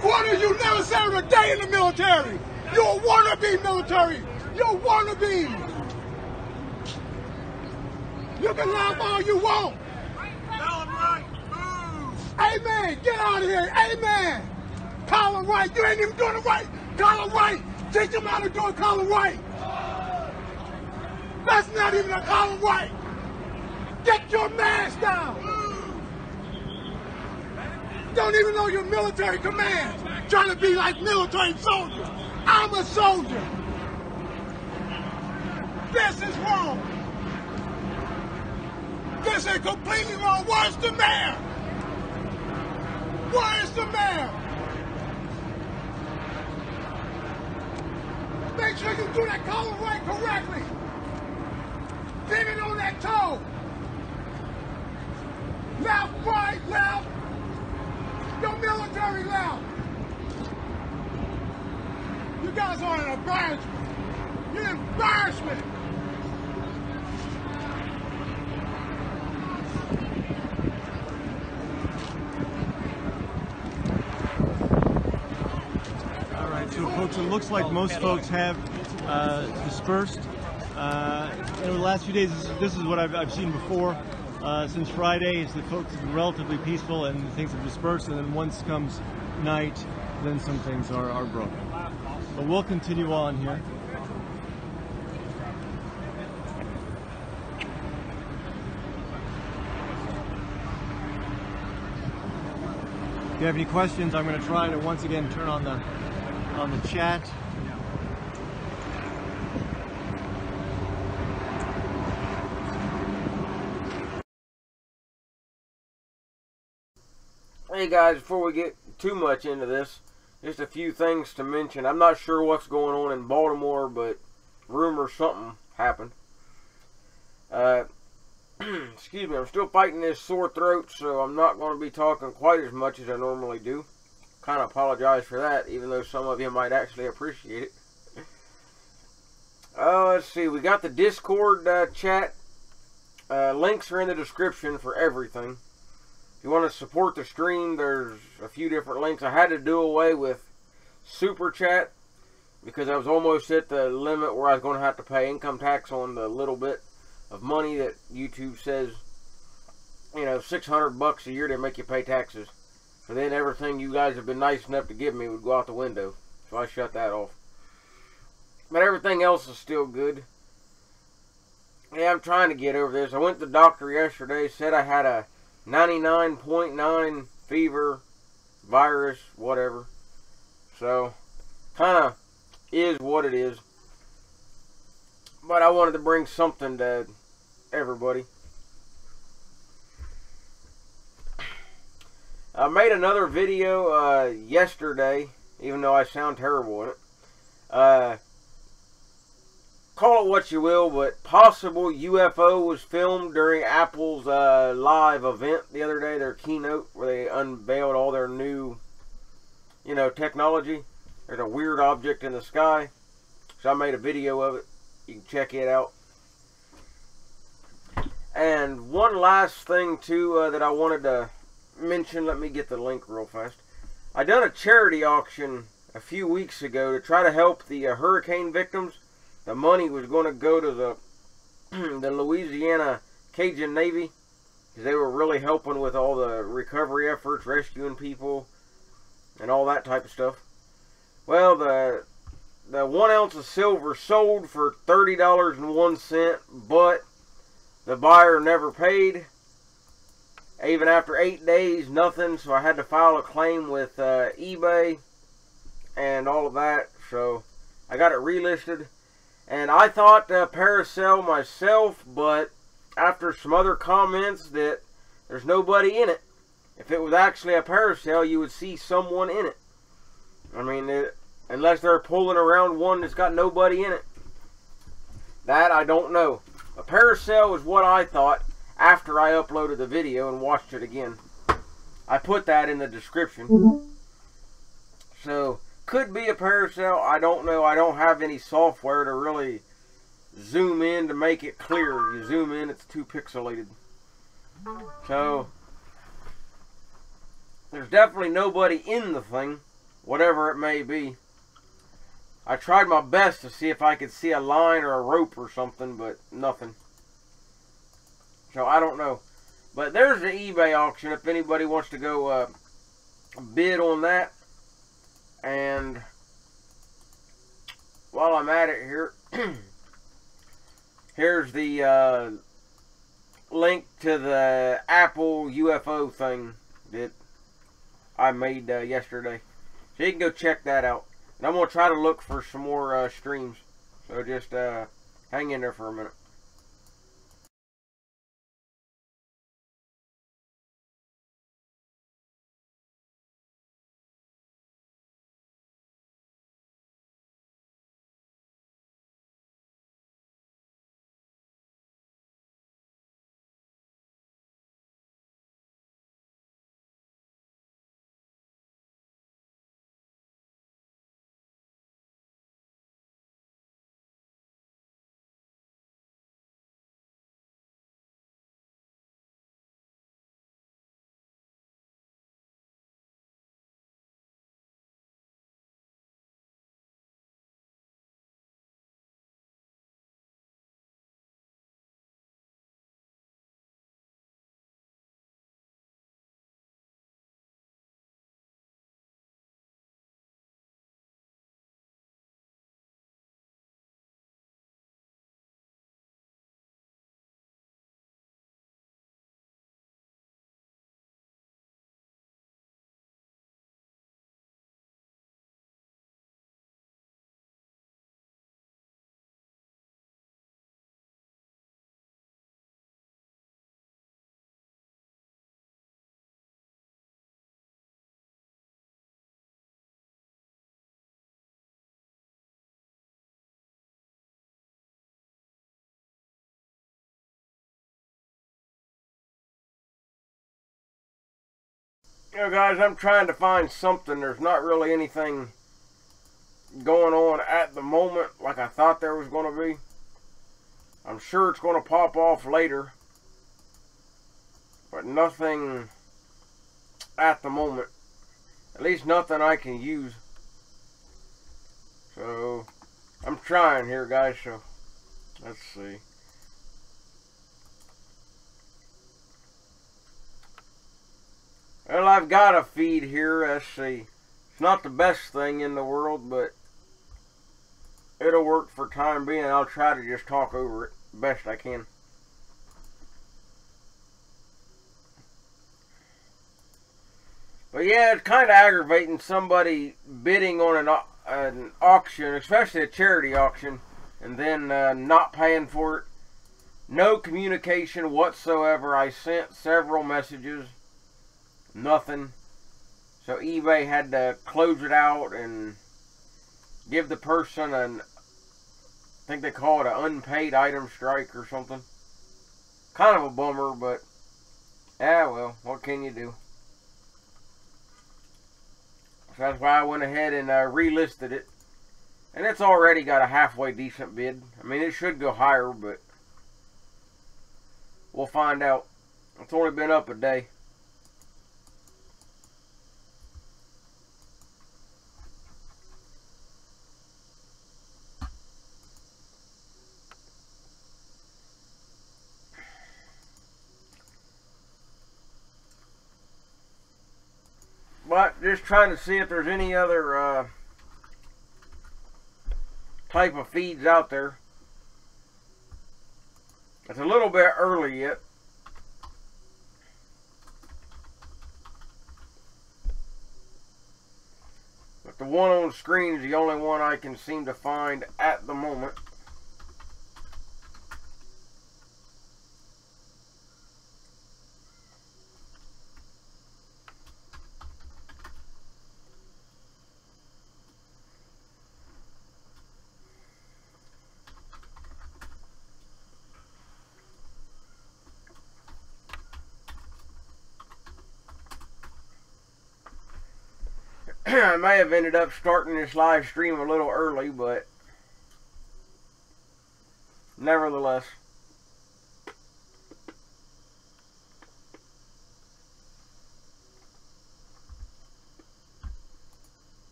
quarter of you never served a day in the military. You're a wannabe military. You're a wannabe. You can laugh all you want. Tell him right. Move. Amen. Get out of here. Amen. Call him right. You ain't even doing it right. Call him right. Teach him how to do it. Call him right. That's not even a call him right. Get your mask down. Don't even know your military commands. Trying to be like military soldiers. I'm a soldier. This is wrong. This is completely wrong. Where's the mayor? Where's the mayor? Make sure you do that collar right correctly. Pivot on that toe. Left, right, left. Your military left. You guys are an embarrassment. You're an embarrassment. All right, so folks, it looks like most folks have dispersed. In the last few days, this is what I've seen before. Since Friday, is that folks have been relatively peaceful and things have dispersed, and then once comes night, then some things are broken. But we'll continue on here. If you have any questions, I'm going to try to once again turn on the chat. Hey guys, before we get too much into this, just a few things to mention. I'm not sure what's going on in Baltimore, but rumor something happened. Excuse me, I'm still fighting this sore throat, so I'm not going to be talking quite as much as I normally do. Kind of apologize for that, even though some of you might actually appreciate it. Let's see, we got the Discord chat. Links are in the description for everything. If you want to support the stream, there's a few different links. I had to do away with Super Chat because I was almost at the limit where I was going to have to pay income tax on the little bit of money that YouTube says, you know, $600 a year to make you pay taxes. So then everything you guys have been nice enough to give me would go out the window. So I shut that off. But everything else is still good. Yeah, I'm trying to get over this. I went to the doctor yesterday, said I had a 99.9 fever, virus, whatever. So, kind of is what it is. But I wanted to bring something to everybody. I made another video yesterday, even though I sound terrible in it. Call it what you will, but possible UFO was filmed during Apple's live event the other day, their keynote, where they unveiled all their new, you know, technology. There's a weird object in the sky, so I made a video of it. You can check it out. And one last thing, too, that I wanted to mention. Let me get the link real fast. I done a charity auction a few weeks ago to try to help the hurricane victims. The money was going to go to the the Louisiana Cajun Navy, because they were really helping with all the recovery efforts, rescuing people, and all that type of stuff. Well, the 1 ounce of silver sold for $30.01, but the buyer never paid. Even after 8 days, nothing. So I had to file a claim with eBay and all of that. So I got it relisted. And I thought Paracel myself, but after some other comments that there's nobody in it. If it was actually a Paracel, you would see someone in it. I mean, unless they're pulling around one that's got nobody in it. That I don't know. A Paracel is what I thought after I uploaded the video and watched it again. I put that in the description. So, could be a Paracel. I don't know. I don't have any software to really zoom in to make it clear. You zoom in, it's too pixelated. So, there's definitely nobody in the thing. whatever it may be. I tried my best to see if I could see a line or a rope or something, but nothing. So I don't know. But there's the eBay auction if anybody wants to go bid on that. And while I'm at it here, here's the link to the Apple UFO thing that I made yesterday. So you can go check that out. And I'm going to try to look for some more streams. So just hang in there for a minute. You know, guys, I'm trying to find something. There's not really anything going on at the moment like I thought there was going to be. I'm sure it's going to pop off later, but nothing at the moment. At least nothing I can use. So I'm trying here, guys. So let's see. Well, I've got a feed here. Let's see. It's not the best thing in the world, but it'll work for time being. I'll try to just talk over it best I can. But yeah, it's kind of aggravating somebody bidding on an auction, especially a charity auction, and then not paying for it. No communication whatsoever. I sent several messages. Nothing. So eBay had to close it out and give the person I think they call it an unpaid item strike or something. Kind of a bummer, but yeah, well, what can you do? So that's why I went ahead and relisted it. And it's already got a halfway decent bid. I mean, it should go higher, but we'll find out. It's only been up a day. But just trying to see if there's any other type of feeds out there. It's a little bit early yet. But the one on screen is the only one I can seem to find at the moment. I may have ended up starting this live stream a little early, but nevertheless.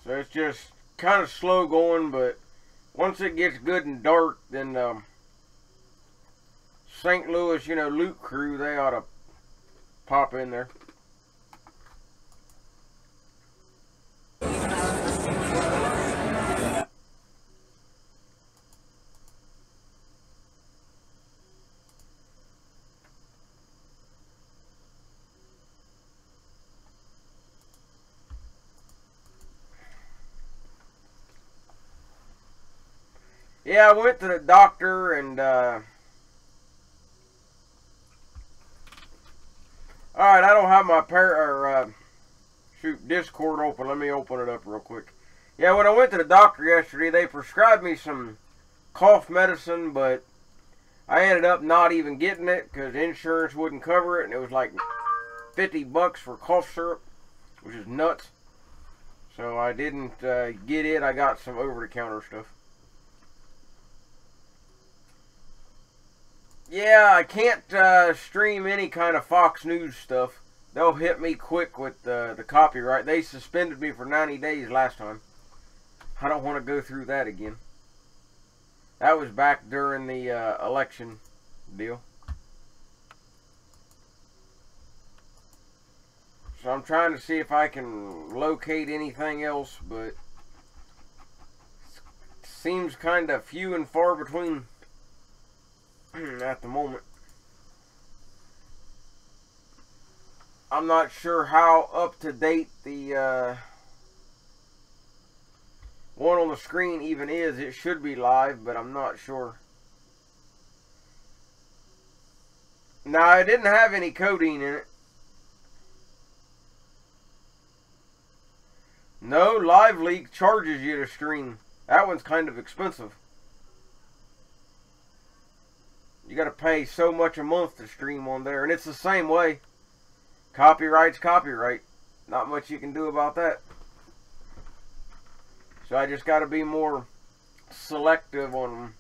So it's just kind of slow going, but once it gets good and dark, then St. Louis, loot crew, they ought to pop in there. Yeah, I went to the doctor and, alright, I don't have my Discord open. Let me open it up real quick. Yeah, when I went to the doctor yesterday, they prescribed me some cough medicine, but I ended up not even getting it because insurance wouldn't cover it, and it was like $50 for cough syrup, which is nuts. So I didn't get it. I got some over-the-counter stuff. Yeah, I can't stream any kind of Fox News stuff. They'll hit me quick with the copyright. They suspended me for 90 days last time. I don't want to go through that again. That was back during the election deal. So I'm trying to see if I can locate anything else, but it seems kind of few and far between at the moment. I'm not sure how up to date the one on the screen even is. It should be live, but I'm not sure. Now, it didn't have any codeine in it. No, LiveLeak charges you to stream. That one's kind of expensive. You gotta pay so much a month to stream on there, and it's the same way. Copyright's copyright. Not much you can do about that. So I just gotta be more selective on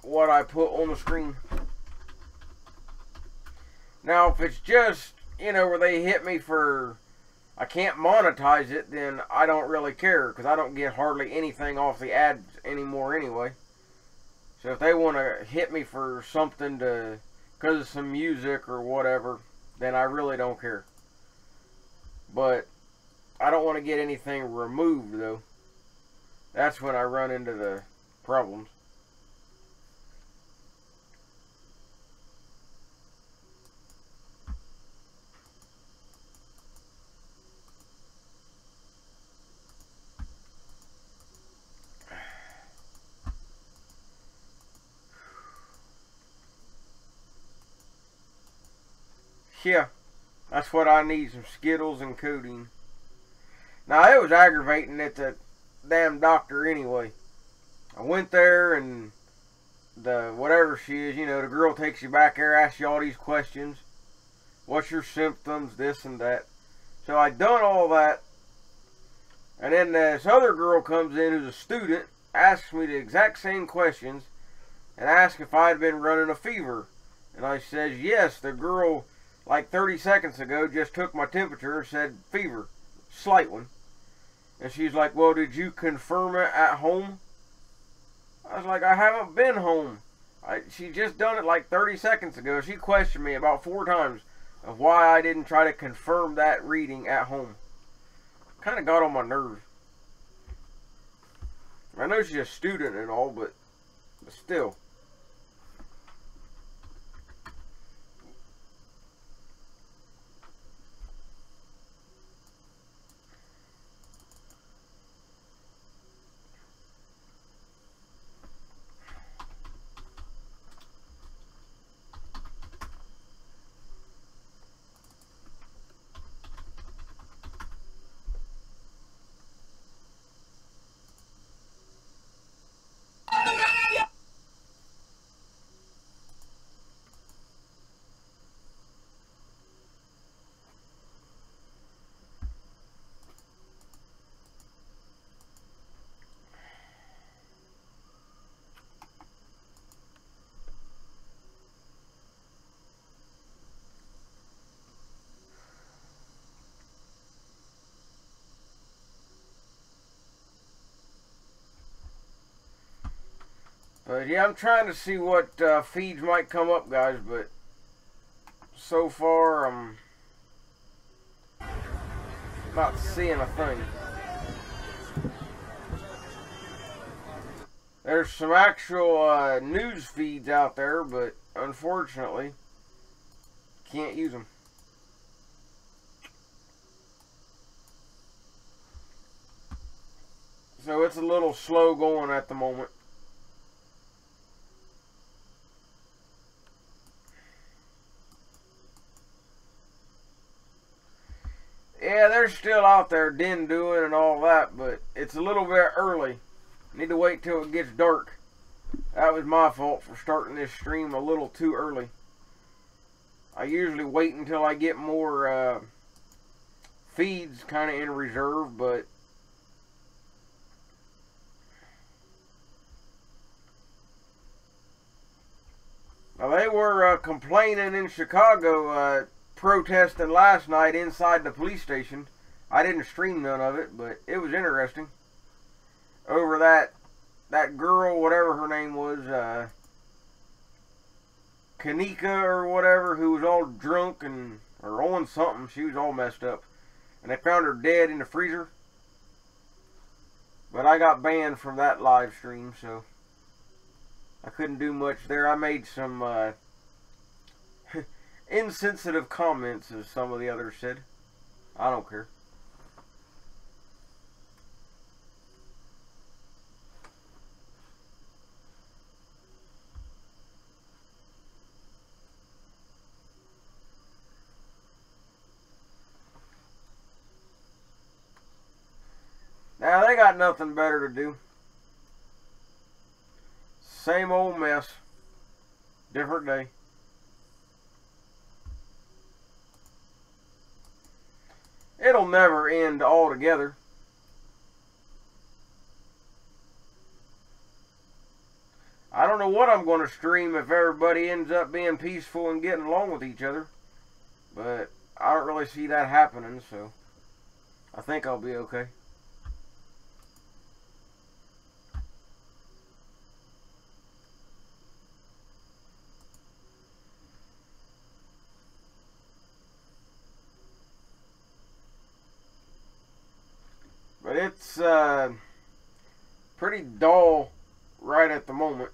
what I put on the screen. Now, if it's just, where they hit me for, I can't monetize it, then I don't really care, because I don't get hardly anything off the ads anymore anyway. So if they want to hit me for something because of some music or whatever, then I really don't care. But I don't want to get anything removed, though. That's when I run into the problems. Yeah, that's what I need, some Skittles and codeine. Now, it was aggravating at the damn doctor anyway. I went there and the whatever she is, the girl takes you back there, asks you all these questions. What's your symptoms, this and that. So I done all that. And then this other girl comes in who's a student, asks me the exact same questions, and asks if I'd been running a fever. And I says, yes, the girl, like 30 seconds ago, just took my temperature and said fever. Slight one. And she's like, well, did you confirm it at home? I was like, I haven't been home. She just done it like 30 seconds ago. She questioned me about 4 times of why I didn't try to confirm that reading at home. Kind of got on my nerves. I know she's a student and all, but still. Yeah, I'm trying to see what feeds might come up, guys, but so far I'm not seeing a thing. There's some actual news feeds out there, but unfortunately, can't use them. So it's a little slow going at the moment. Yeah, they're still out there doing and all that, but it's a little bit early. Need to wait till it gets dark. That was my fault for starting this stream a little too early. I usually wait until I get more feeds kind of in reserve, but now they were complaining in Chicago, protesting last night inside the police station. I didn't stream none of it, but it was interesting. Over that girl, whatever her name was, Kanika or whatever, who was all drunk or on something. She was all messed up, and they found her dead in the freezer. But I got banned from that live stream, so I couldn't do much there. I made some insensitive comments, as some of the others said. I don't care. Now, they got nothing better to do. Same old mess. Different day. It'll never end altogether. I don't know what I'm going to stream if everybody ends up being peaceful and getting along with each other. But I don't really see that happening, so I think I'll be okay. But it's pretty dull right at the moment.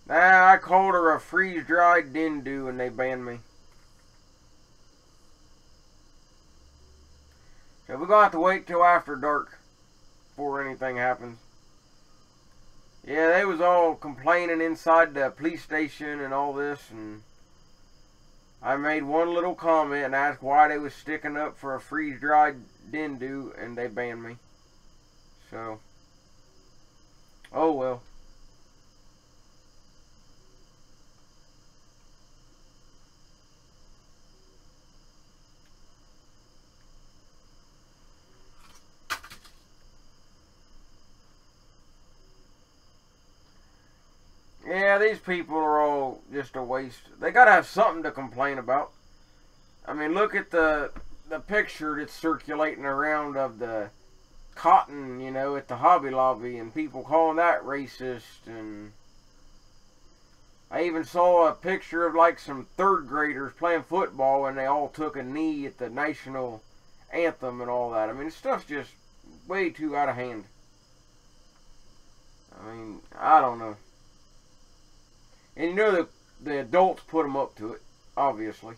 Nah, I called her a freeze-dried Dindu and they banned me. So we're going to have to wait till after dark before anything happens. Yeah, they was all complaining inside the police station and all this, and I made one little comment and asked why they was sticking up for a freeze-dried Dindu, and they banned me. So, oh well. Yeah, these people are all just a waste. They gotta have something to complain about. I mean, look at the picture that's circulating around of the cotton, you know, at the Hobby Lobby, and people calling that racist. And I even saw a picture of like some third graders playing football, and they all took a knee at the national anthem and all that. I mean, stuff's just way too out of hand. I mean, I don't know. And you know the adults put them up to it, obviously.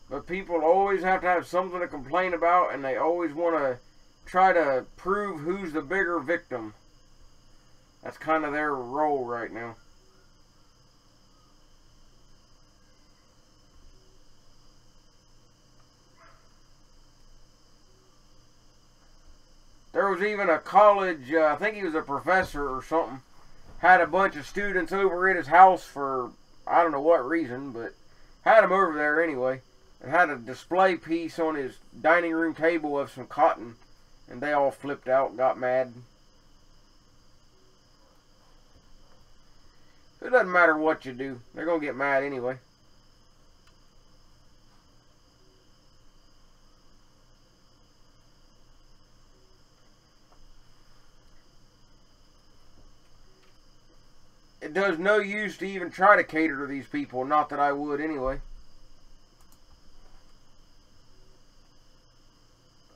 But people always have to have something to complain about, and they always want to try to prove who's the bigger victim. That's kind of their role right now. There was even a college, I think he was a professor or something, had a bunch of students over at his house for, I don't know what reason, but had them over there anyway, and had a display piece on his dining room table of some cotton, and they all flipped out and got mad. It doesn't matter what you do. They're going to get mad anyway. It does no use to even try to cater to these people. Not that I would anyway.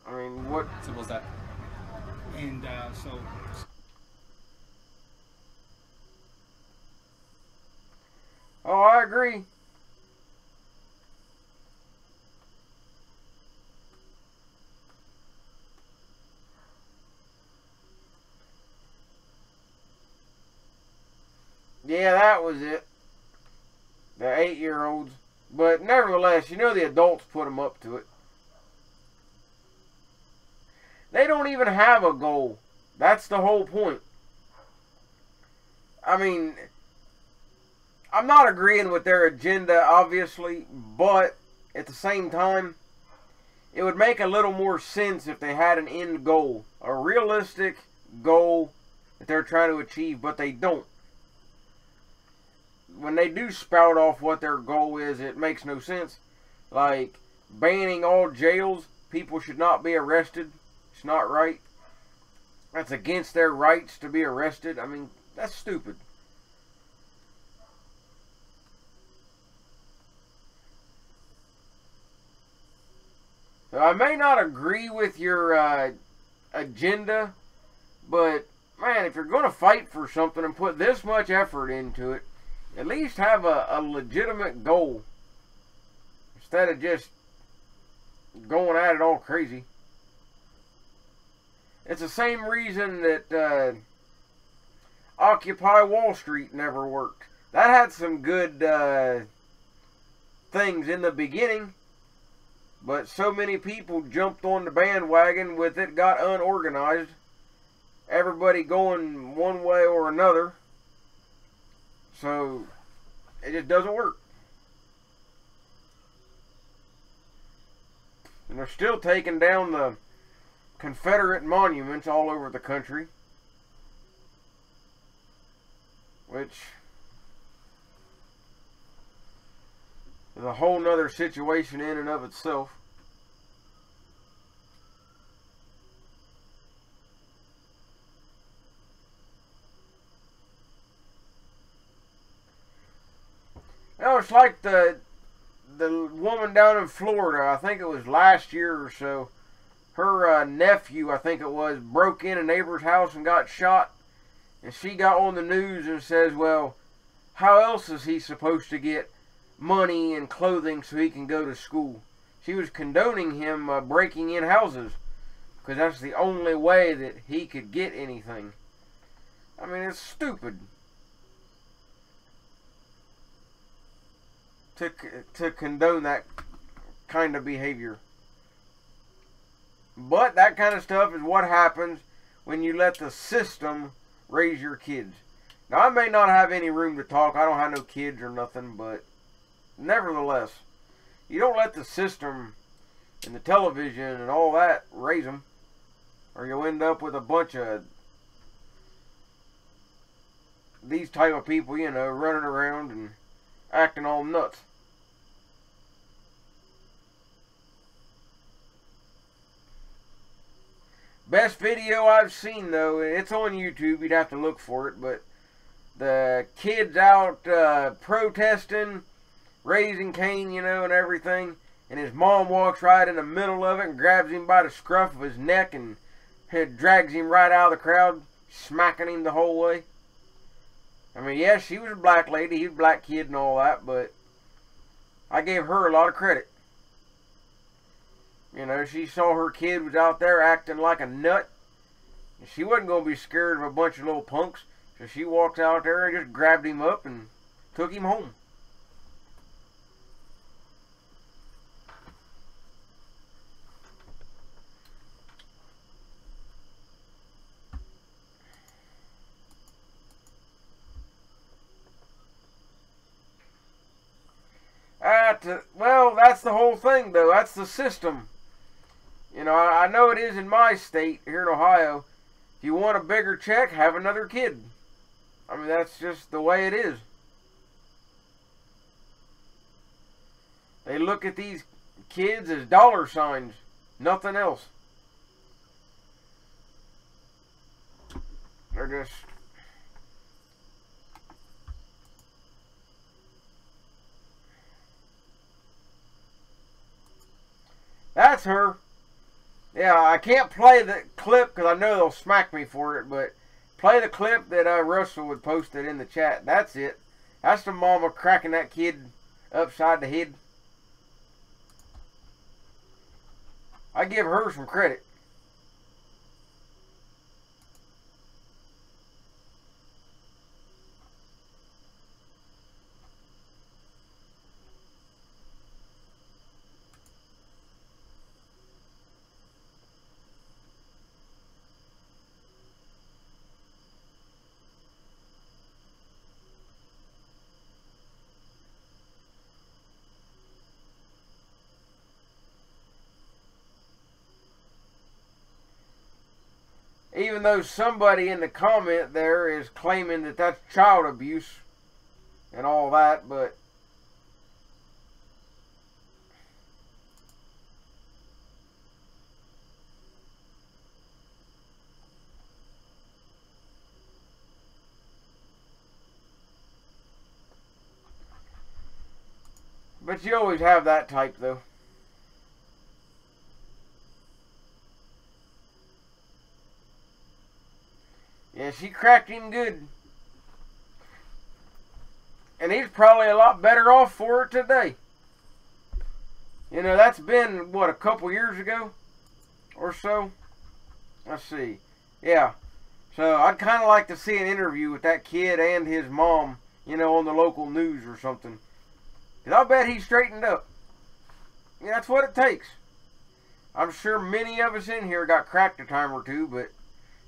I mean, what? Simple as that. And so. Oh, I agree. Yeah, that was it. The 8-year-olds. But nevertheless, you know the adults put them up to it. They don't even have a goal. That's the whole point. I mean, I'm not agreeing with their agenda, obviously, but at the same time, it would make a little more sense if they had an end goal. A realistic goal that they're trying to achieve, but they don't. When they do spout off what their goal is, it makes no sense. Like, banning all jails, people should not be arrested. It's not right. That's against their rights to be arrested. I mean, that's stupid. So I may not agree with your agenda, but, man, if you're going to fight for something and put this much effort into it, at least have a legitimate goal instead of just going at it all crazy. It's the same reason that Occupy Wall Street never worked. That had some good things in the beginning, but so many people jumped on the bandwagon with it, got unorganized, everybody going one way or another. So, it just doesn't work. And they're still taking down the Confederate monuments all over the country. Which is a whole nother situation in and of itself. Now it's like the woman down in Florida, I think it was last year or so. Her nephew, I think it was, broke in a neighbor's house and got shot. And she got on the news and says, well, how else is he supposed to get money and clothing so he can go to school? She was condoning him breaking in houses because that's the only way that he could get anything. I mean, it's stupid to condone that kind of behavior. But that kind of stuff is what happens when you let the system raise your kids. Now, I may not have any room to talk. I don't have no kids or nothing, but nevertheless, you don't let the system and the television and all that raise them, or you'll end up with a bunch of these type of people, you know, running around and acting all nuts. Best video I've seen, though, it's on YouTube, you'd have to look for it, but the kids out protesting, raising Cain, you know, and everything, and his mom walks right in the middle of it and grabs him by the scruff of his neck and drags him right out of the crowd, smacking him the whole way. I mean, yes, she was a black lady, he was a black kid and all that, but I gave her a lot of credit. You know, she saw her kid was out there acting like a nut. And she wasn't going to be scared of a bunch of little punks. So she walked out there and just grabbed him up and took him home. Well, that's the whole thing, though. That's the system. You know, I know it is in my state here in Ohio. If you want a bigger check, have another kid. I mean, that's just the way it is. They look at these kids as dollar signs, nothing else. They're just... That's her. Yeah, I can't play the clip because I know they'll smack me for it, but play the clip that Russell would post it in the chat. That's it. That's the mama cracking that kid upside the head. I give her some credit. Even though somebody in the comment there is claiming that that's child abuse and all that, but you always have that type though. Yeah, she cracked him good. And he's probably a lot better off for it today. You know, that's been, what, a couple years ago or so? Let's see. Yeah. So, I'd kind of like to see an interview with that kid and his mom, you know, on the local news or something. Because I'll bet he's straightened up. Yeah, that's what it takes. I'm sure many of us in here got cracked a time or two, but...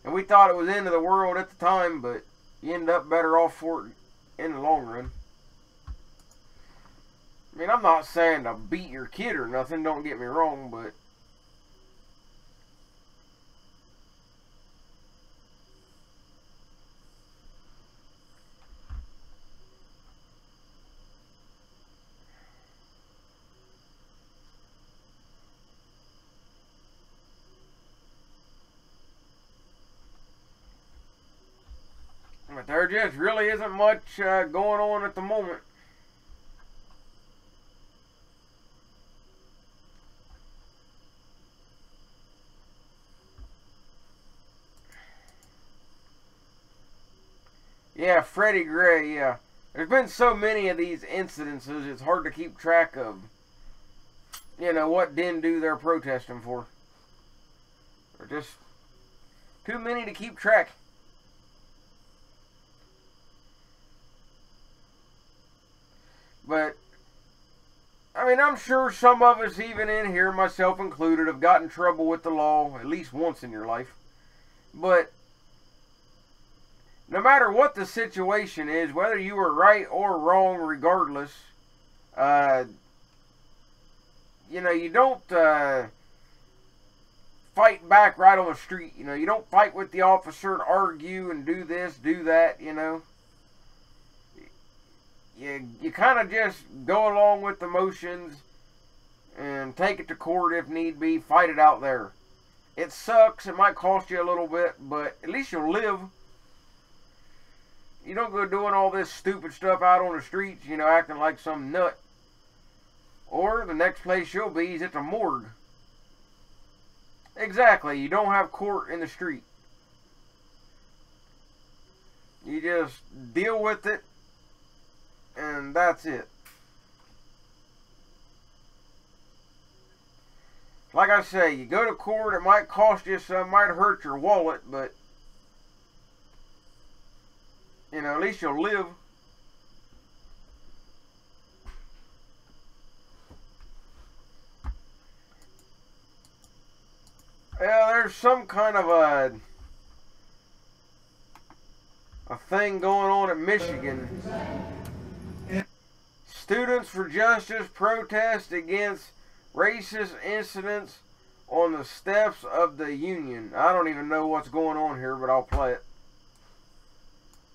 And we thought it was the end of the world at the time, but you end up better off for it in the long run. I mean, I'm not saying to beat your kid or nothing, don't get me wrong, but... But there just really isn't much going on at the moment. Yeah, Freddie Gray, yeah. There's been so many of these incidences, it's hard to keep track of, you know, what didn't do they're protesting for. There's just too many to keep track. But, I mean, I'm sure some of us, even in here, myself included, have gotten in trouble with the law at least once in your life. But, no matter what the situation is, whether you were right or wrong, regardless, you know, you don't fight back right on the street. You know, you don't fight with the officer and argue and do this, do that, you know. You kind of just go along with the motions and take it to court if need be, fight it out there. It sucks, it might cost you a little bit, but at least you'll live. You don't go doing all this stupid stuff out on the streets, you know, acting like some nut. Or the next place you'll be is at the morgue. Exactly, you don't have court in the street. You just deal with it. And that's it. Like I say, you go to court, it might cost you some, might hurt your wallet, but, you know, at least you'll live. Well, there's some kind of a thing going on in Michigan. Students for Justice protest against racist incidents on the steps of the Union. I don't even know what's going on here, but I'll play it.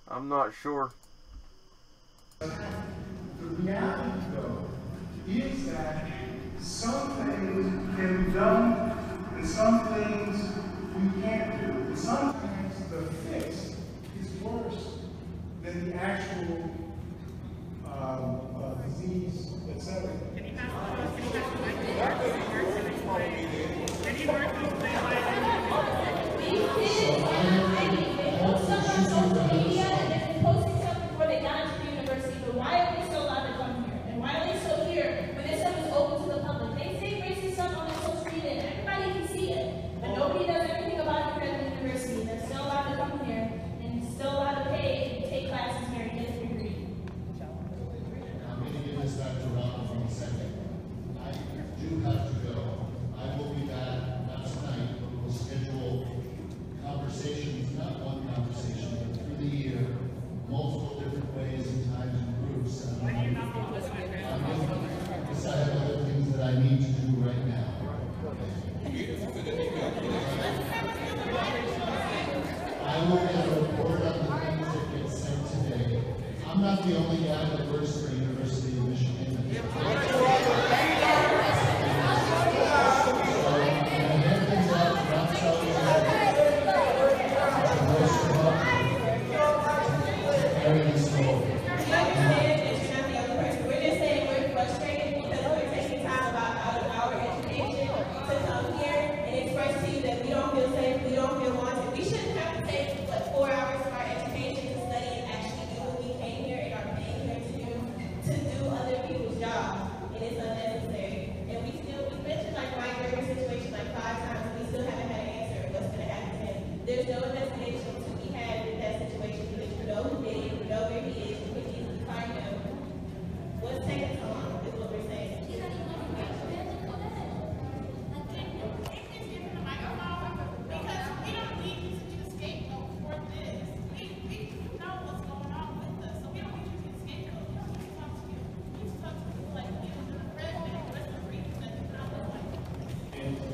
I'm not sure. The reality, though, is that some things can be done and some things you can't do. And sometimes the fix is worse than the actual disease itself.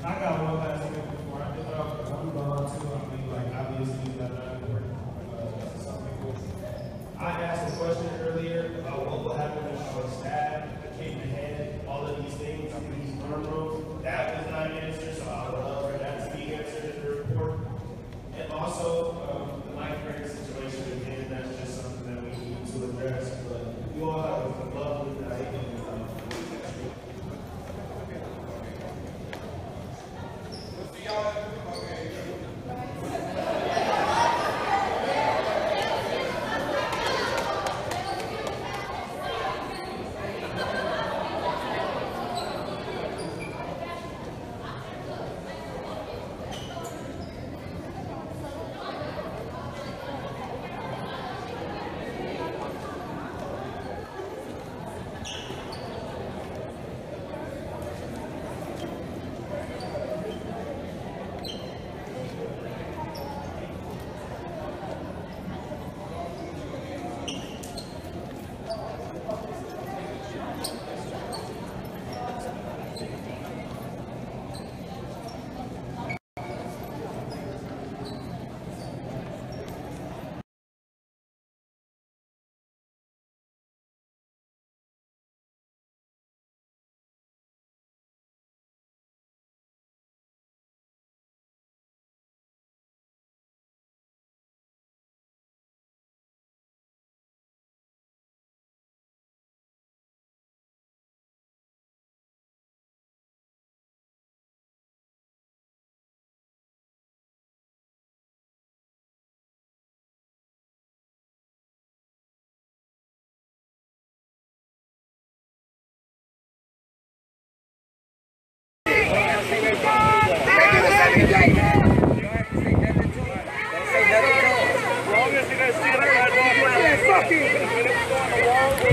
I got one last thing before I get off. I'm going to, obviously, something cool. I asked a question earlier about what will happen if I was stabbed, came ahead, all of these things, these burn rows. That was not answered, so I would love for that to be answered in the report. And also, the ninth grade situation, again, that's just something that we need to address. But you all have a lovely night.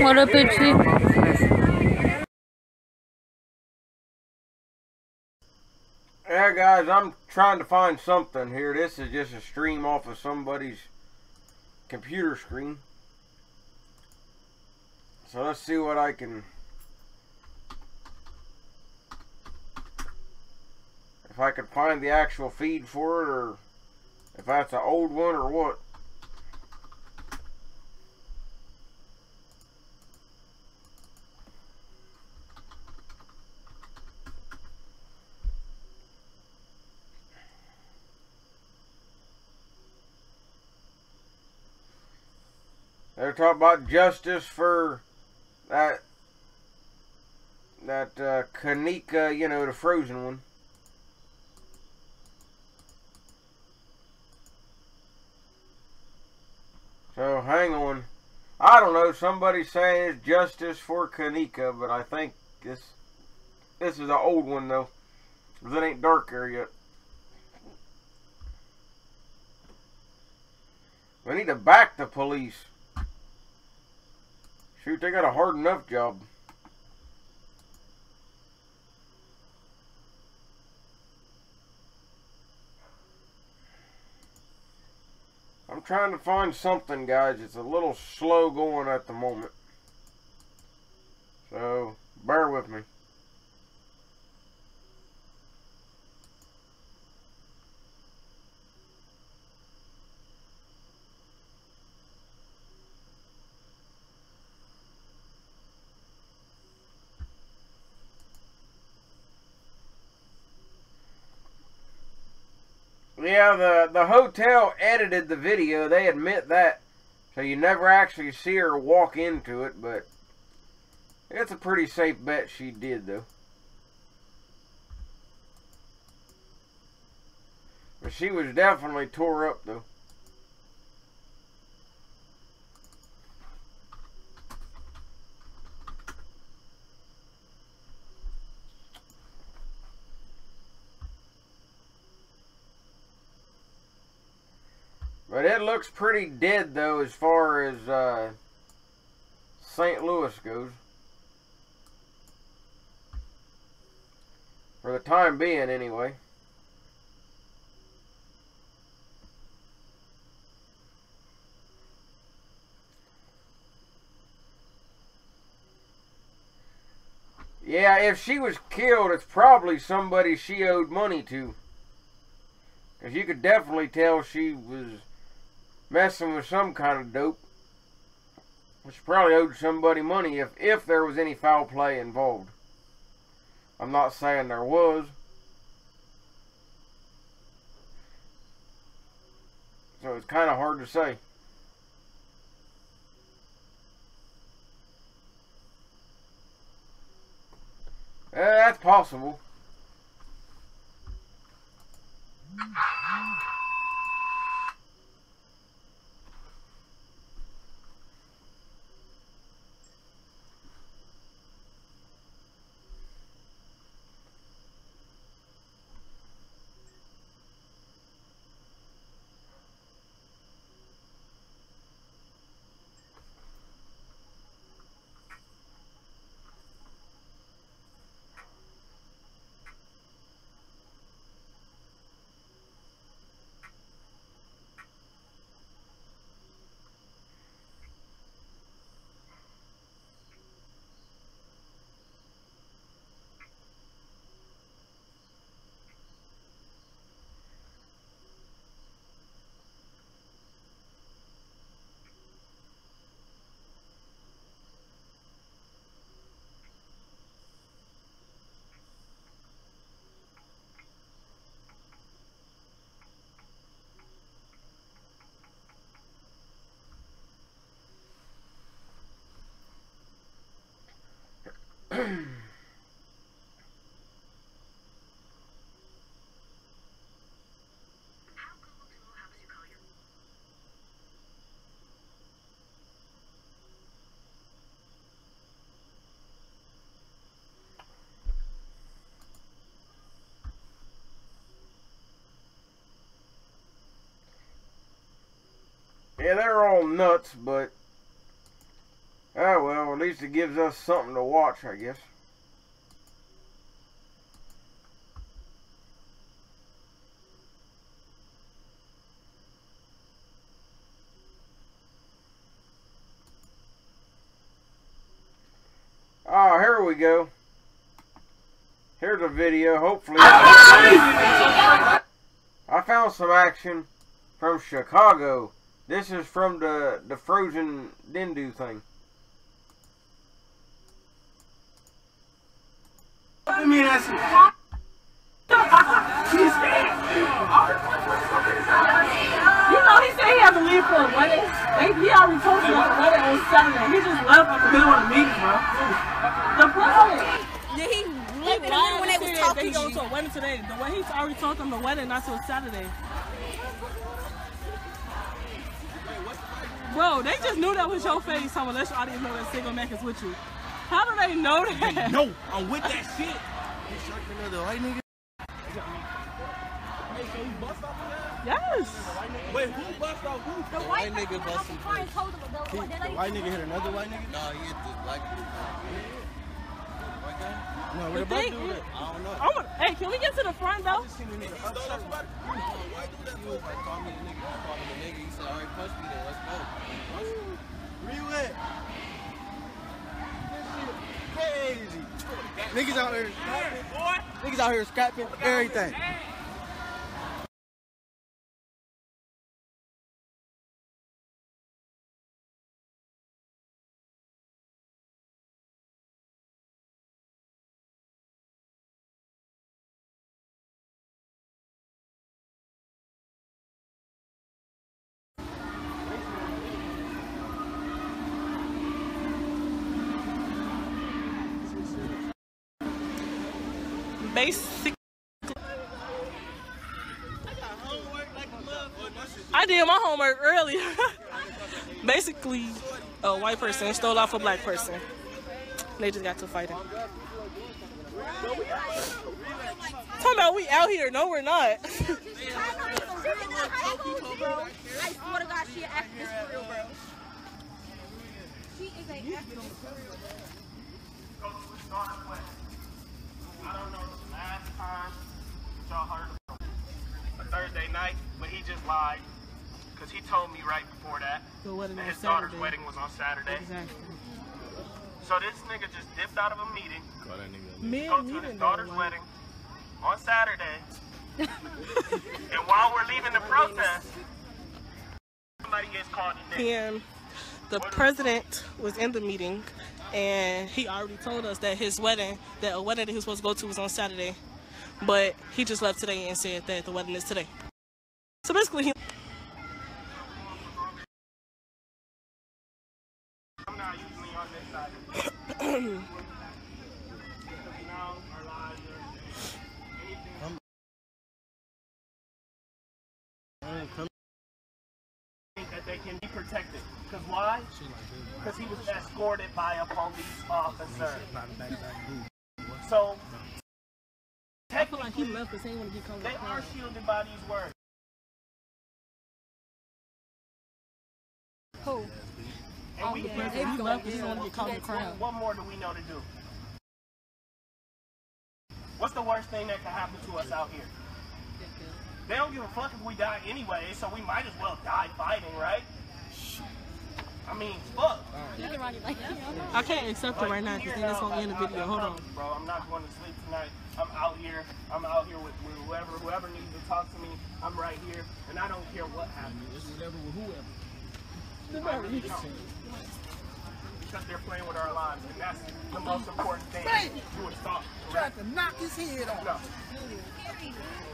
What up, Itchy? Yeah, guys, I'm trying to find something here. This is just a stream off of somebody's computer screen. So let's see what I can... If if I could find the actual feed for it, or if that's an old one or what. They're talking about justice for that Kanika, you know, the frozen one. So hang on. I don't know. Somebody's saying it's justice for Kanika, but I think this is an old one though, 'cause it ain't dark there yet. We need to back the police. Shoot, they got a hard enough job. I'm trying to find something, guys. It's a little slow going at the moment. So, bear with me. Yeah, the hotel edited the video. They admit that. So you never actually see her walk into it, but it's a pretty safe bet she did, though. But she was definitely tore up, though. But it looks pretty dead, though, as far as St. Louis goes. For the time being, anyway. Yeah, if she was killed, it's probably somebody she owed money to. Because you could definitely tell she was messing with some kind of dope. She probably owed somebody money if there was any foul play involved. I'm not saying there was. So it's kind of hard to say. That's possible. Yeah, they're all nuts, but oh well, at least it gives us something to watch, I guess. Ah, here we go. Here's a video, hopefully. I found some action from Chicago. This is from the Frozen Dindu thing. I mean, that's... You know, he said he had to leave for a wedding. He already told you about the wedding on Saturday. He just left like the middle of the meeting, bro. The president. Yeah, he When they was talking he going to a wedding today. The way he already told them the wedding not till Saturday. Bro, they just knew that was your face. Someone let your audience know that Single Mac is with you. How do they know that? No, I'm with that shit. The white nigga. Yes. Wait, who bust off who? The white nigga busted. The white nigga hit another white nigga? Nah, he hit the black dude. White guy? No, The where the black thing dude is- at? I don't know. Hey, can we get to the front though? White dude that was like, call me the nigga. I called him the nigga. He said, all right, punch me then. Let's go. Where you at? Crazy. Niggas out here scrapping. Niggas out here scrapping everything. Basic. I did my homework earlier. Basically, a white person stole off a black person. They just got to fighting. Talking about we out here. No, we're not. I swear to God, she an actress for real, bro. She is an actress for real. I don't know the last time y'all heard of a Thursday night, but he just lied. Because he told me right before that The wedding that on his daughter's Saturday. wedding was on Saturday. Exactly. So this nigga just dipped out of a meeting, Men go to need his to daughter's know, wedding on Saturday. And while we're leaving the protest, somebody gets called a nigga. And the president was in the meeting, and he already told us that his wedding, that a wedding that he was supposed to go to was on Saturday, but he just left today and said that the wedding is today. So basically, he. I'm not usually on this side of it. Now our lives are anything that they can be protected. Because why? Because he was escorted by a police officer. So I feel like he left because he didn't want to get called. they are shielded by these words. Who? And we He left because he didn't want to get called the crown. What more do we know to do? What's the worst thing that can happen to us out here? They don't give a fuck if we die anyway, so we might as well die fighting, right? I mean, fuck. I can't accept it right now because then it's going to end the video. Hold on. Bro, I'm not going to sleep tonight. I'm out here with whoever needs to talk to me. I'm right here, and I don't care what happens. It's whatever with whoever. I really don't. Because they're playing with our lives, and that's the most important thing you would stop. Tried to knock his head off. No.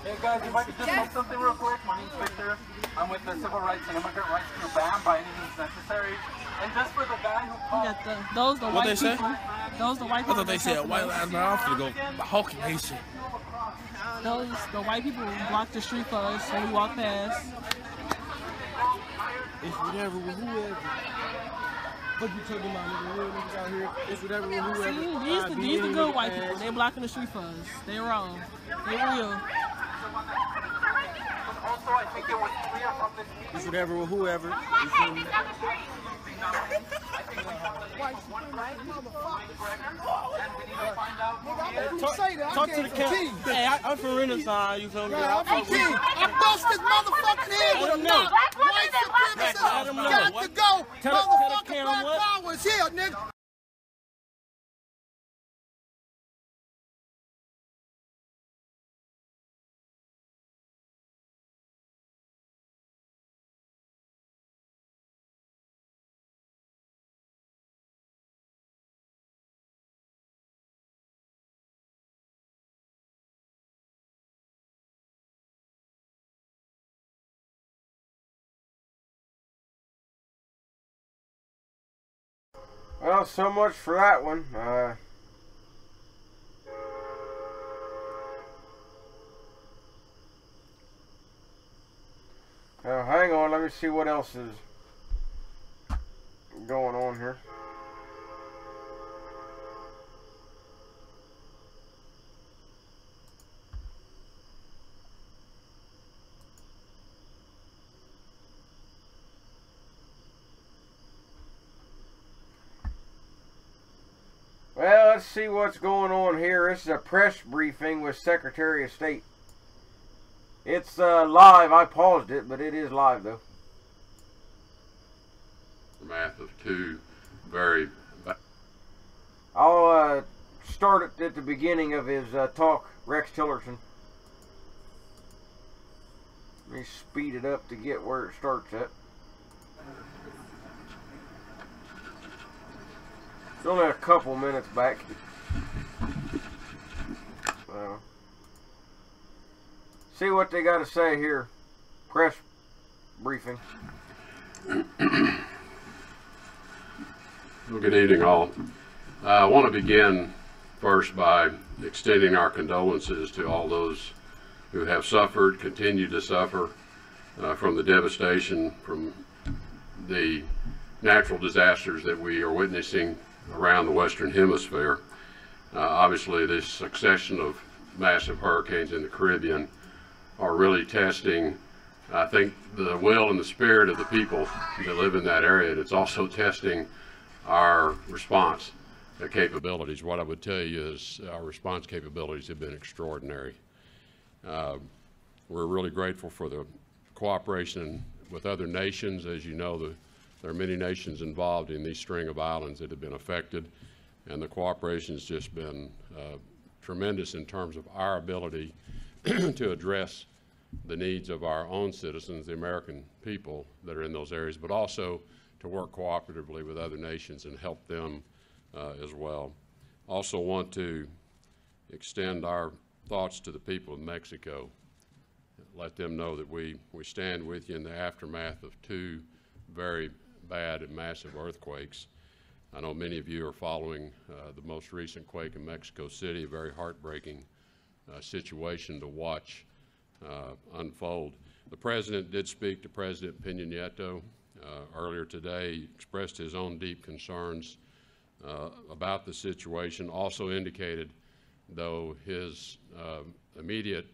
Hey guys, if I could just say something real quick. My name's Victor. I'm with the Civil Rights and Immigrant Rights Group BAM by any means necessary. And just for the guy who We called... got those the white they say? people. Those the white I people. thought they that said talk white about- lives matter. I'm finna go hawking they shit. Those the white people who block the street for us when we walk past. It's whatever with whoever. What you talking about, nigga? Real niggas out here. It's whatever with whoever. See, these the good white people. They blocking the street for us. They wrong. They real. Also, I think it was clear from this meeting... It's whatever with whoever. You feel me? Talk to the cat. Hey, I'm from Renaissance. You feel me? I'm king. I bust his motherfucking head with a knife. White supremacist. Got to go. Motherfucking black power is here, nigga. Well, so much for that one. Hang on, let me see what else is going on here. Well, let's see what's going on here. This is a press briefing with Secretary of State. It's live. I paused it, but it is live, though. Aftermath of two very... I'll start it at the beginning of his talk, Rex Tillerson. Let me speed it up to get where it starts at. It's only a couple minutes back. See what they got to say here. Press briefing. Well, good evening, all. I want to begin first by extending our condolences to all those who have suffered, continue to suffer from the devastation from the natural disasters that we are witnessing around the Western Hemisphere. Obviously, this succession of massive hurricanes in the Caribbean are really testing, I think, the will and the spirit of the people that live in that area. And it's also testing our response capabilities. What I would tell you is our response capabilities have been extraordinary. We're really grateful for the cooperation with other nations. As you know, there are many nations involved in these string of islands that have been affected, and the cooperation has just been tremendous in terms of our ability to address the needs of our own citizens, the American people that are in those areas, but also to work cooperatively with other nations and help them as well. Also want to extend our thoughts to the people of Mexico. Let them know that we stand with you in the aftermath of two very bad and massive earthquakes. I know many of you are following the most recent quake in Mexico City, a very heartbreaking situation to watch unfold. The President did speak to President Peña Nieto earlier today. He expressed his own deep concerns about the situation, also indicated, though, his immediate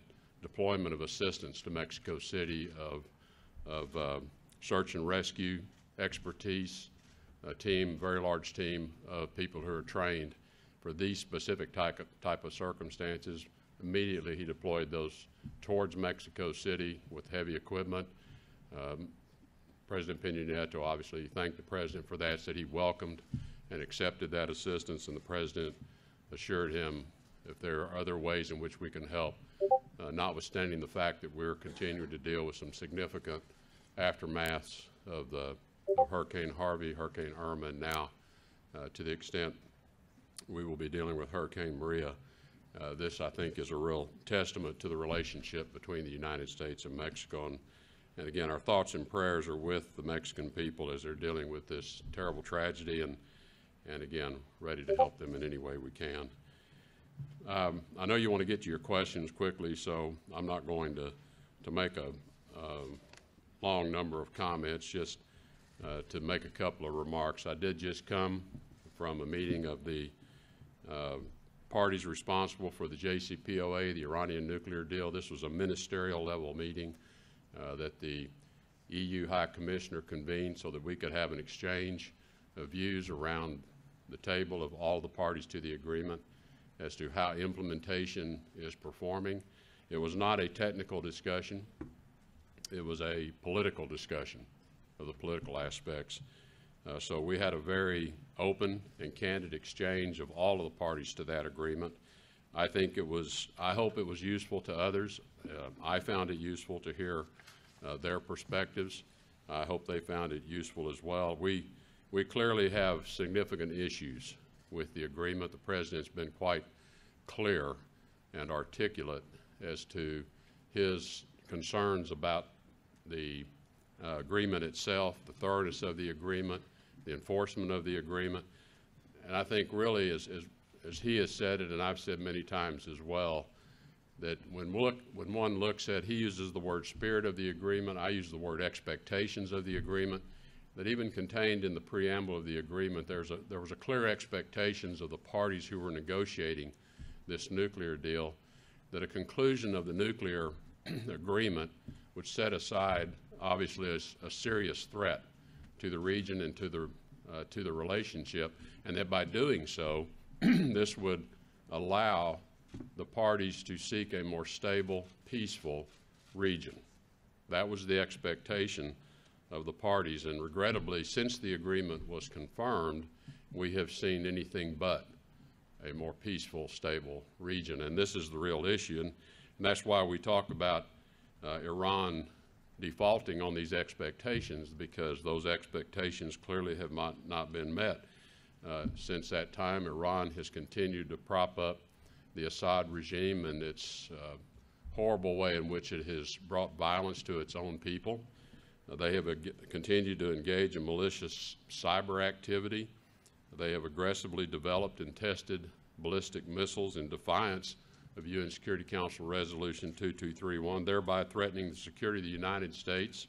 deployment of assistance to Mexico City of search and rescue expertise, a team, very large team of people who are trained for these specific type of circumstances. Immediately he deployed those towards Mexico City with heavy equipment. President Peña Nieto obviously thanked the President for that, said he welcomed and accepted that assistance, and the President assured him if there are other ways in which we can help, notwithstanding the fact that we're continuing to deal with some significant aftermaths of Hurricane Harvey, Hurricane Irma, and now to the extent we will be dealing with Hurricane Maria. This, I think, is a real testament to the relationship between the United States and Mexico. And again, our thoughts and prayers are with the Mexican people as they're dealing with this terrible tragedy, and again, ready to help them in any way we can. I know you want to get to your questions quickly, so I'm not going to make a long number of comments, just to make a couple of remarks. I did just come from a meeting of the parties responsible for the JCPOA, the Iranian nuclear deal. This was a ministerial level meeting that the EU High Commissioner convened so that we could have an exchange of views around the table of all the parties to the agreement as to how implementation is performing. It was not a technical discussion. It was a political discussion of the political aspects. So we had a very open and candid exchange of all of the parties to that agreement. I hope it was useful to others. I found it useful to hear their perspectives. I hope they found it useful as well. We clearly have significant issues with the agreement. The President's been quite clear and articulate as to his concerns about the agreement itself, the thoroughness of the agreement, the enforcement of the agreement. And I think really, as he has said it, and I've said many times as well, that when one looks at, he uses the word spirit of the agreement, I use the word expectations of the agreement, that even contained in the preamble of the agreement, there was a clear expectations of the parties who were negotiating this nuclear deal, that a conclusion of the nuclear agreement would set aside, obviously, a serious threat to the region and to the relationship, and that by doing so, this would allow the parties to seek a more stable, peaceful region. That was the expectation of the parties, and regrettably, since the agreement was confirmed, we have seen anything but a more peaceful, stable region, and this is the real issue, and that's why we talk about Iran defaulting on these expectations, because those expectations clearly have not been met. Since that time, Iran has continued to prop up the Assad regime and its horrible way in which it has brought violence to its own people. They have continued to engage in malicious cyber activity. They have aggressively developed and tested ballistic missiles in defiance of UN Security Council Resolution 2231, thereby threatening the security of the United States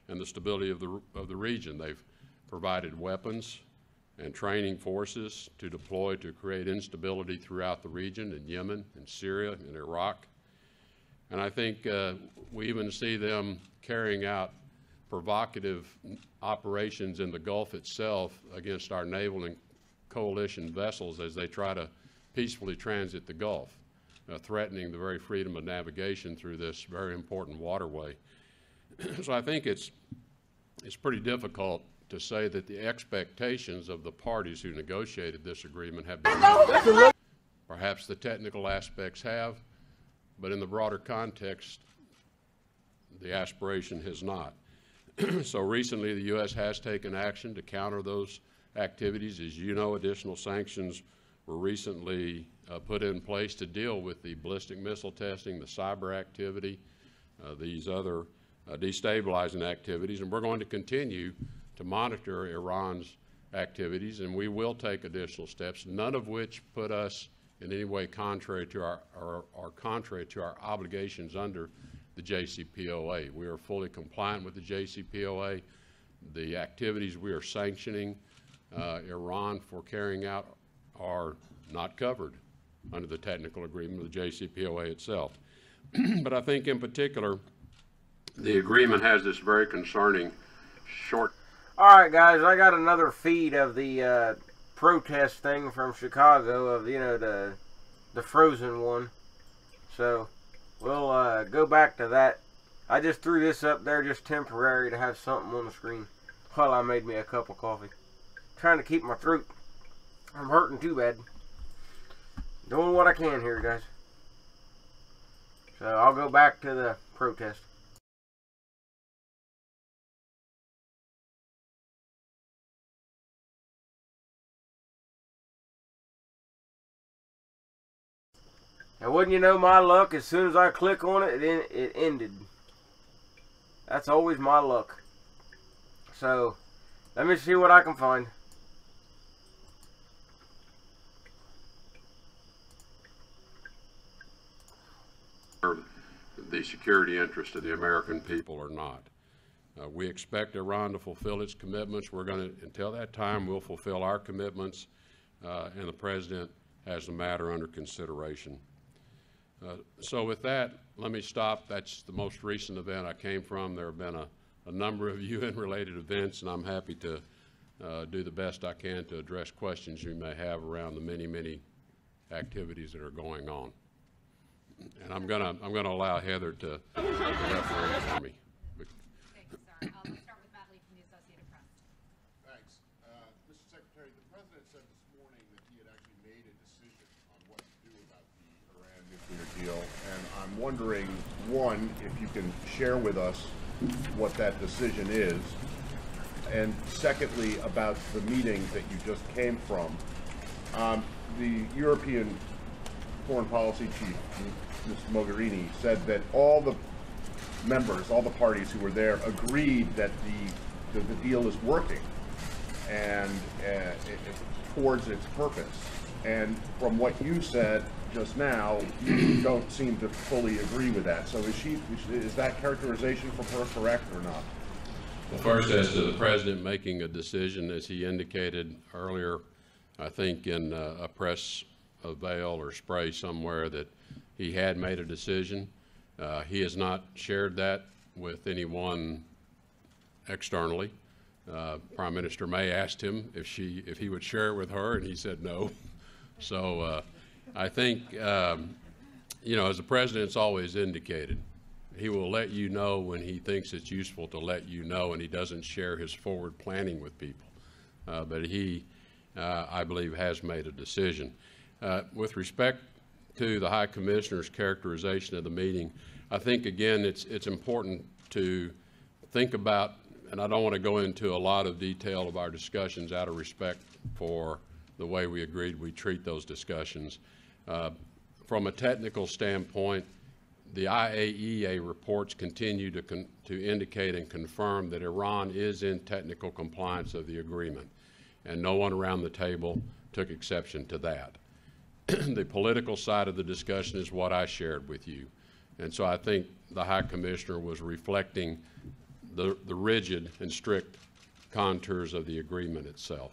and the stability of the region. They've provided weapons and training forces to deploy to create instability throughout the region, in Yemen, in Syria, in Iraq. And I think we even see them carrying out provocative operations in the Gulf itself against our naval and coalition vessels as they try to peacefully transit the Gulf, threatening the very freedom of navigation through this very important waterway. So I think it's pretty difficult to say that the expectations of the parties who negotiated this agreement have been met. Perhaps the technical aspects have, but in the broader context, the aspiration has not. So recently, the U.S. has taken action to counter those activities. As you know, additional sanctions were recently put in place to deal with the ballistic missile testing, the cyber activity, these other destabilizing activities, and we're going to continue to monitor Iran's activities, and we will take additional steps, none of which put us in any way contrary to our contrary to our obligations under the JCPOA. We are fully compliant with the JCPOA. The activities we are sanctioning Iran for carrying out are not covered under the technical agreement of the JCPOA itself. But I think in particular, the agreement has this very concerning short. All right, guys, I got another feed of the protest thing from Chicago of, you know, the frozen one. So we'll go back to that. I just threw this up there just temporary to have something on the screen while I made me a cup of coffee. Trying to keep my throat. I'm hurting too bad. Doing what I can here, guys. So I'll go back to the protest. And wouldn't you know my luck, as soon as I click on it, it ended. That's always my luck. So, let me see what I can find. The security interest of the American people or not. We expect Iran to fulfill its commitments. We're going to, until that time, we'll fulfill our commitments, and the President has the matter under consideration. So with that, let me stop. That's the most recent event I came from. There have been a number of UN-related events, and I'm happy to do the best I can to address questions you may have around the many, many activities that are going on. And I'm gonna allow Heather to referee for me. Thanks, sir. I'll start with Matt Lee from the Associated Press. Thanks. Mr. Secretary, the President said this morning that he had actually made a decision on what to do about the Iran nuclear deal, and I'm wondering, one, if you can share with us what that decision is, and secondly, about the meeting that you just came from. The European Foreign Policy Chief, Ms. Mogherini, said that all the members, all the parties who were there agreed that the deal is working. And towards its purpose. And from what you said just now, you don't seem to fully agree with that. So is that characterization from her correct or not? Well, first, as to the president making a decision, as he indicated earlier, I think in a press avail or spray somewhere that he had made a decision. He has not shared that with anyone externally. Prime Minister May asked him if he would share it with her, and he said no. So I think, you know, as the president's always indicated, he will let you know when he thinks it's useful to let you know, and he doesn't share his forward planning with people. But he, I believe, has made a decision. With respect to the High Commissioner's characterization of the meeting, I think, again, it's important to think about, and I don't want to go into a lot of detail of our discussions out of respect for the way we agreed we treat those discussions. From a technical standpoint, the IAEA reports continue to indicate and confirm that Iran is in technical compliance of the agreement, and no one around the table took exception to that. The political side of the discussion is what I shared with you, and so I think the High Commissioner was reflecting the rigid and strict contours of the agreement itself.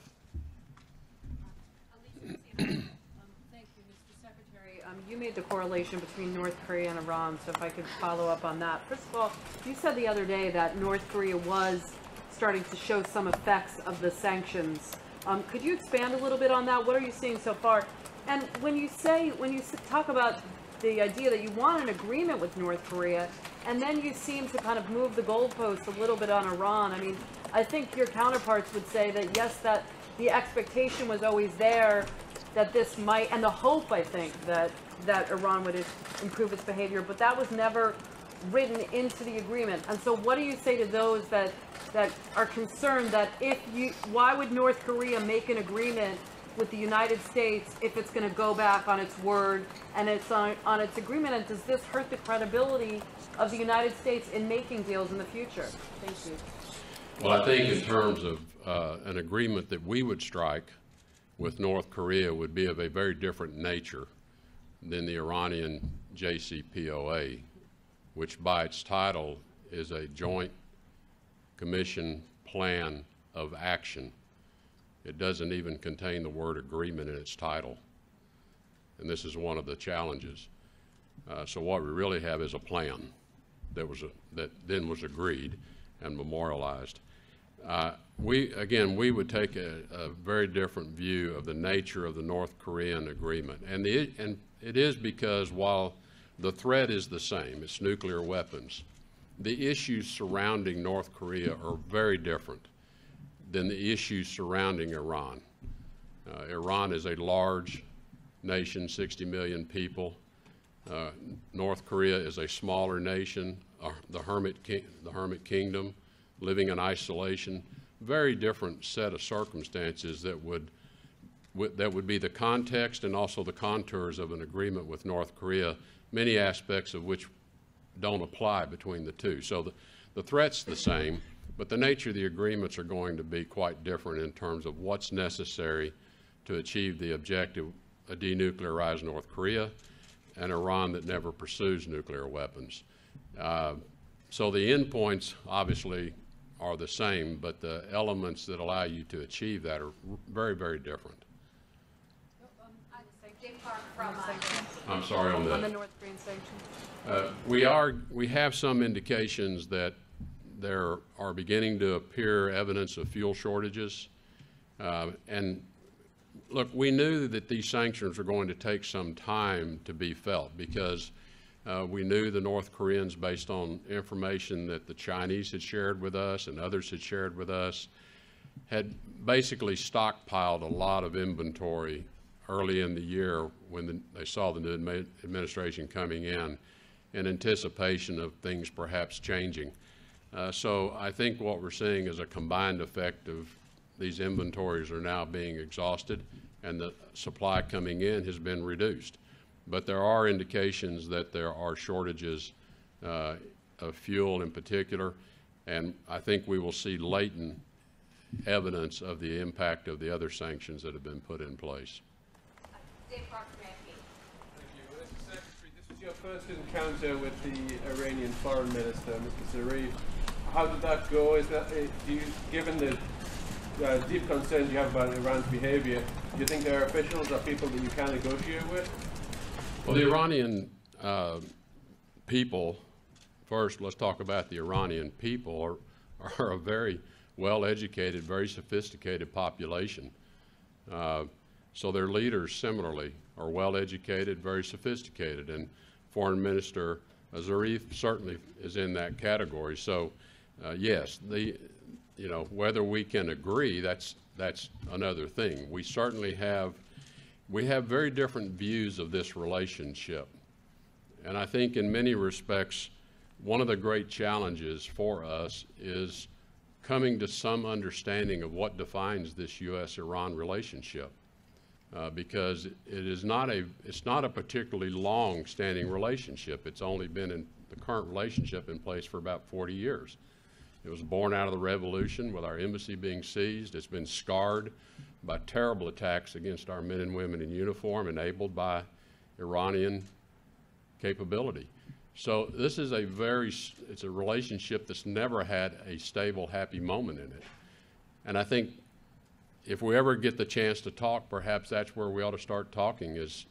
Thank you, Mr. Secretary. You made the correlation between North Korea and Iran, so if I could follow up on that. First of all, you said the other day that North Korea was starting to show some effects of the sanctions. Could you expand a little bit on that? What are you seeing so far? And when you talk about the idea that you want an agreement with North Korea, and then you seem to kind of move the goalpost a little bit on Iran, I mean, I think your counterparts would say that, yes, that the expectation was always there that this might, and the hope, I think, that Iran would improve its behavior, but that was never written into the agreement. And so what do you say to those that are concerned that why would North Korea make an agreement with the United States if it's going to go back on its word and it's on its agreement? And does this hurt the credibility of the United States in making deals in the future? Thank you. Well, I think in terms of an agreement that we would strike with North Korea would be of a very different nature than the Iranian JCPOA, which by its title is a joint commission plan of action. It doesn't even contain the word agreement in its title. And this is one of the challenges. So what we really have is a plan that then was agreed and memorialized. We would take a very different view of the nature of the North Korean agreement. And it is because while the threat is the same, it's nuclear weapons, the issues surrounding North Korea are very different than the issues surrounding Iran. Iran is a large nation, 60 million people. North Korea is a smaller nation, the Hermit Kingdom, living in isolation. Very different set of circumstances that would be the context and also the contours of an agreement with North Korea, many aspects of which don't apply between the two. So the threat's the same, but the nature of the agreements are going to be quite different in terms of what's necessary to achieve the objective of denuclearize North Korea and Iran that never pursues nuclear weapons. So the endpoints obviously are the same, but the elements that allow you to achieve that are very, very different. I'm sorry on that. On the North Korean sanctions. We have some indications that there are beginning to appear evidence of fuel shortages. And look, we knew that these sanctions were going to take some time to be felt because we knew the North Koreans, based on information that the Chinese had shared with us and others had shared with us, had basically stockpiled a lot of inventory early in the year when they saw the new administration coming in anticipation of things perhaps changing. So I think what we're seeing is a combined effect of these inventories are now being exhausted and the supply coming in has been reduced. But there are indications that there are shortages of fuel in particular, and I think we will see latent evidence of the impact of the other sanctions that have been put in place. Dave Clark, Grand Thank you. Mr. Secretary, this was your first encounter with the Iranian Foreign Minister, Mr. Zarif. How did that go? Is that, given the deep concerns you have about Iran's behavior, do you think their officials are people that you can negotiate with? Well, the Iranian people, first, let's talk about the Iranian people, are a very well-educated, very sophisticated population. So their leaders, similarly, are well-educated, very sophisticated, and Foreign Minister Zarif certainly is in that category. So, yes, whether we can agree, that's another thing. We certainly have very different views of this relationship. And I think in many respects, one of the great challenges for us is coming to some understanding of what defines this U.S.-Iran relationship. Because it's not a particularly long-standing relationship. It's only been in the current relationship in place for about 40 years. It was born out of the revolution with our embassy being seized. It's been scarred by terrible attacks against our men and women in uniform enabled by Iranian capability. So this is it's a relationship that's never had a stable, happy moment in it. And I think if we ever get the chance to talk, perhaps that's where we ought to start talking is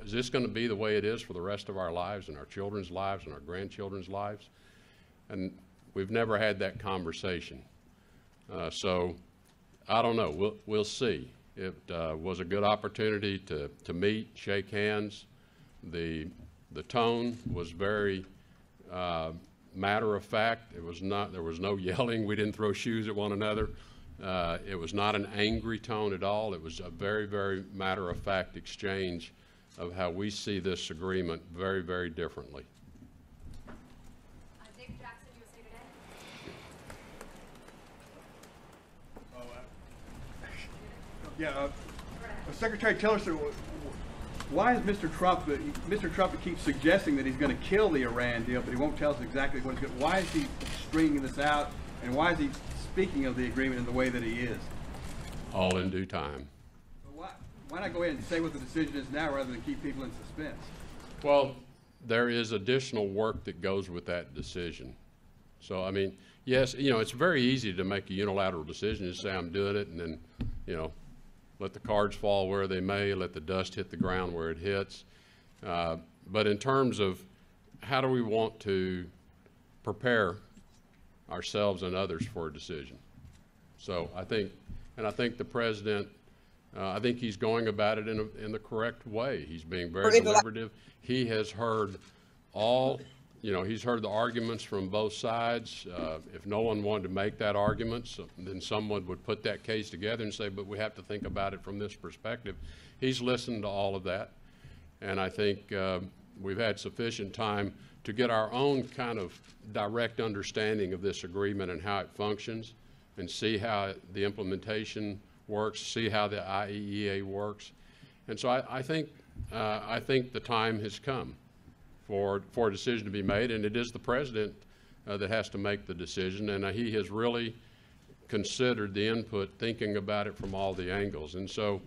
this going to be the way it is for the rest of our lives and our children's lives and our grandchildren's lives? And we've never had that conversation. So I don't know. We'll see. It was a good opportunity to meet, shake hands. The tone was very matter of fact. There was no yelling. We didn't throw shoes at one another. It was not an angry tone at all. It was a very, very matter of fact exchange of how we see this agreement very, very differently. David Jackson, USA Today. Secretary Tillerson, why is Mr. Trump keeps suggesting that he's going to kill the Iran deal, but he won't tell us exactly what he's going to. Why is he stringing this out, and why is he speaking of the agreement in the way that he is? All in due time. Why not go ahead and say what the decision is now rather than keep people in suspense? Well, there is additional work that goes with that decision. So, I mean, yes, it's very easy to make a unilateral decision and say I'm doing it and then, let the cards fall where they may, let the dust hit the ground where it hits. But in terms of how do we want to prepare ourselves and others for a decision? So I think the president, I think he's going about it in the correct way. He's being very deliberative. He has heard he's heard the arguments from both sides. If no one wanted to make that argument, then someone would put that case together and say, but we have to think about it from this perspective. He's listened to all of that. And I think we've had sufficient time to get our own kind of direct understanding of this agreement and how it functions and see how the implementation works, see how the IAEA works. And so I think the time has come for a decision to be made, and it is the president that has to make the decision, and he has really considered the input, thinking about it from all the angles. And so,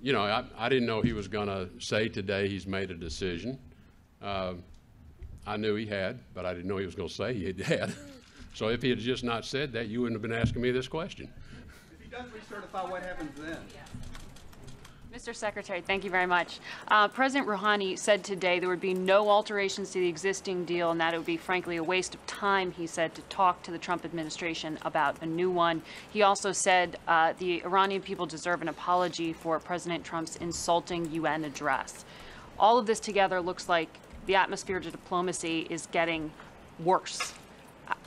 I didn't know he was going to say today he's made a decision. I knew he had, but I didn't know he was going to say he had. So if he had just not said that, you wouldn't have been asking me this question. If he does recertify, what happens then? Mr. Secretary, thank you very much. President Rouhani said today there would be no alterations to the existing deal and that it would be, frankly, a waste of time, he said, to talk to the Trump administration about a new one. He also said the Iranian people deserve an apology for President Trump's insulting UN address. All of this together looks like the atmosphere to diplomacy is getting worse.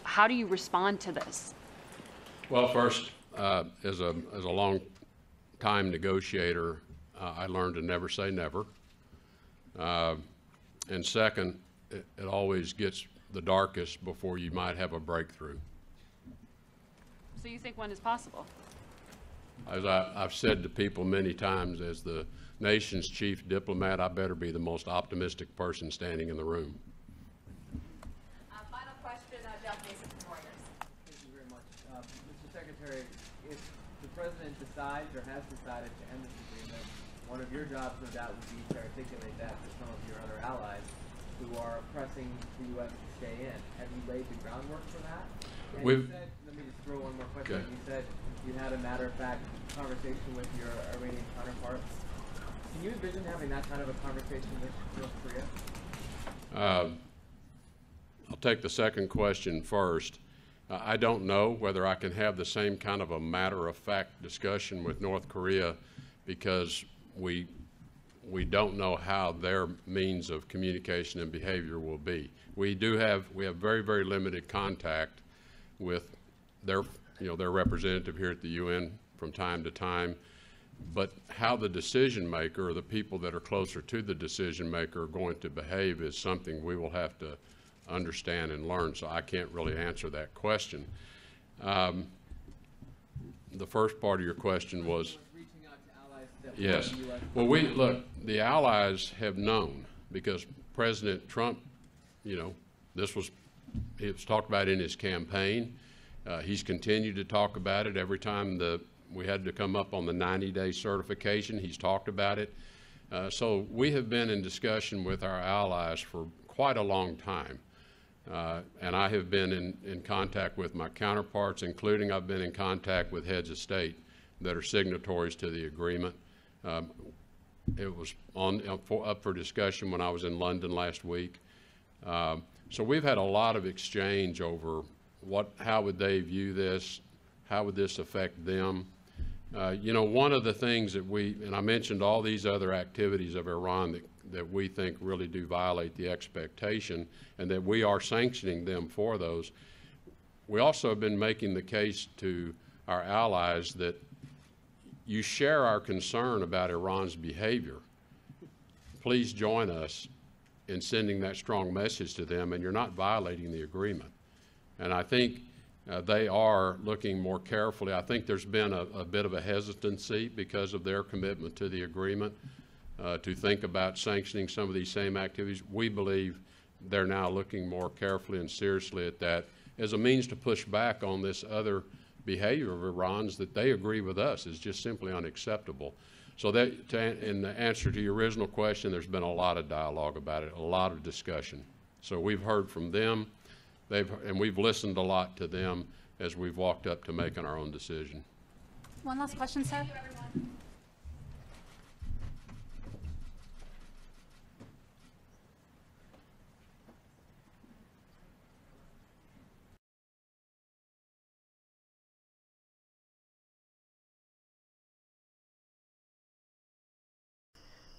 How do you respond to this? Well, first, as a long-time negotiator, I learned to never say never. And second, it always gets the darkest before you might have a breakthrough. So you think when is possible? As I've said to people many times, as the nation's chief diplomat, I better be the most optimistic person standing in the room. Final question, Jeff Mason from Reuters. Thank you very much. Mr. Secretary, decides or has decided to end this agreement, one of your jobs, no doubt, would be to articulate that to some of your other allies who are pressing the U.S. to stay in. Have you laid the groundwork for that? And you said, let me just throw one more question. Okay. You said you had a matter-of-fact conversation with your Iranian counterparts. Can you envision having that kind of a conversation with North Korea? I'll take the second question first. I don't know whether I can have the same kind of a matter-of-fact discussion with North Korea because we don't know how their means of communication and behavior will be. We have very, very limited contact with their representative here at the UN from time to time. But how the decision maker or the people that are closer to the decision maker are going to behave is something we will have to understand and learn, so I can't really answer that question. The first part of your question was, yes. Well, look, the allies have known because President Trump, it was talked about in his campaign. He's continued to talk about it every time we had to come up on the 90-day certification. He's talked about it. So we have been in discussion with our allies for quite a long time. And I have been in contact with my counterparts, including I've been in contact with heads of state that are signatories to the agreement. It was up for discussion when I was in London last week. So we've had a lot of exchange over how would they view this, how would this affect them. One of the things that and I mentioned all these other activities of Iran that we think really do violate the expectation and that we are sanctioning them for those. We also have been making the case to our allies that you share our concern about Iran's behavior. Please join us in sending that strong message to them, and you're not violating the agreement. And I think they are looking more carefully. I think there's been a bit of a hesitancy because of their commitment to the agreement to think about sanctioning some of these same activities. We believe they're now looking more carefully and seriously at that as a means to push back on this other behavior of Iran's that they agree with us is just simply unacceptable. So in the answer to your original question, there's been a lot of dialogue about it, a lot of discussion. So we've heard from them, and we've listened a lot to them as we've walked up to making our own decision. One last question, sir.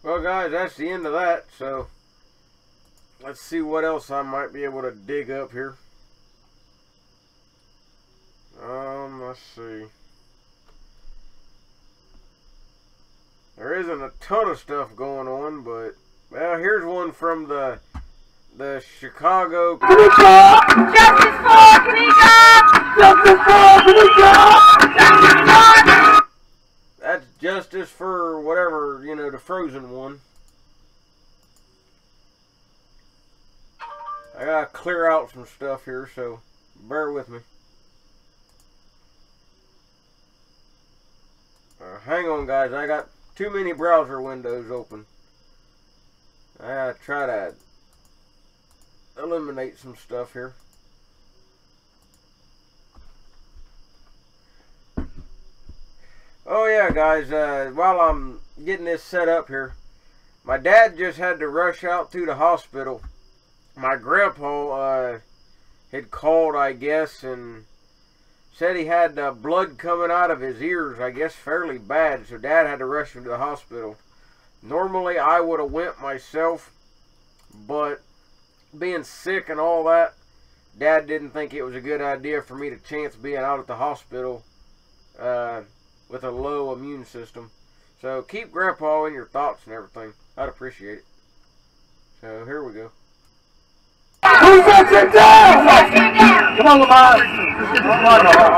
Well, guys, that's the end of that, so let's see what else I might be able to dig up here. Let's see. There isn't a ton of stuff going on, but, well, here's one from the Chicago... Justice for Kanika! Justice for Kanika! Justice for... That's justice for whatever, the Frozen one. I gotta clear out some stuff here, so bear with me. Hang on, guys. I got too many browser windows open. I gotta try to eliminate some stuff here. Oh yeah, guys, while I'm getting this set up here, my dad just had to rush out to the hospital. My grandpa had called, I guess, and said he had blood coming out of his ears, I guess fairly bad, so Dad had to rush him to the hospital. Normally I would have went myself, but being sick and all that, Dad didn't think it was a good idea for me to chance being out at the hospital with a low immune system. So keep Grandpa in your thoughts and everything. I'd appreciate it. So here we go. Who sets him down? Come on, Lamar. Let's get this flag off.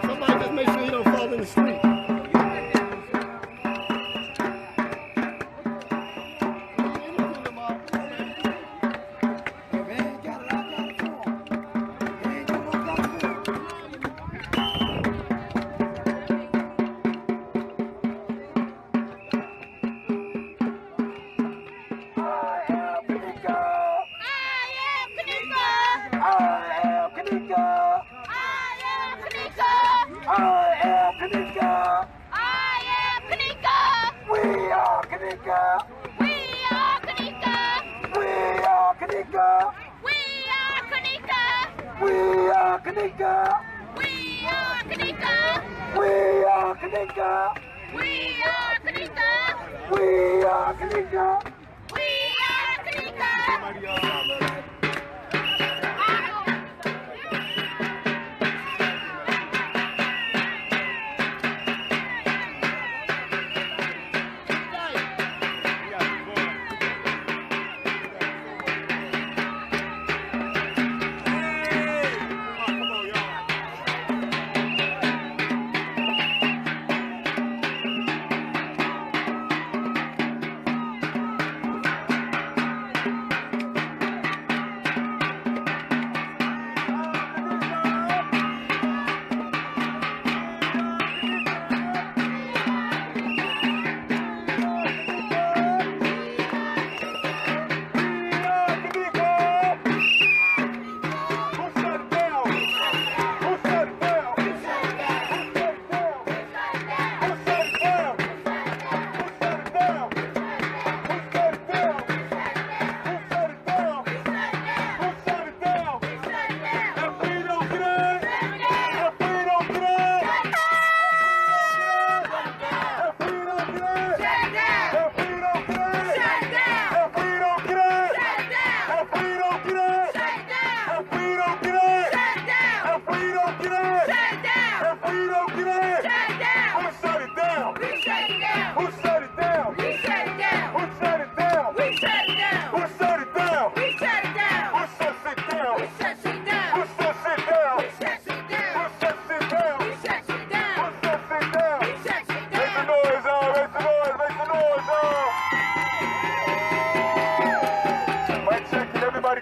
Somebody just make sure he don't fall in the street. I am Kanika. I am Kanika. We are Kanika. We are Kanika. We are Kanika. We are Kanika. We are Kanika. We are Kanika. We are Kanika. We are Kanika. We are Kanika. We are Kanika.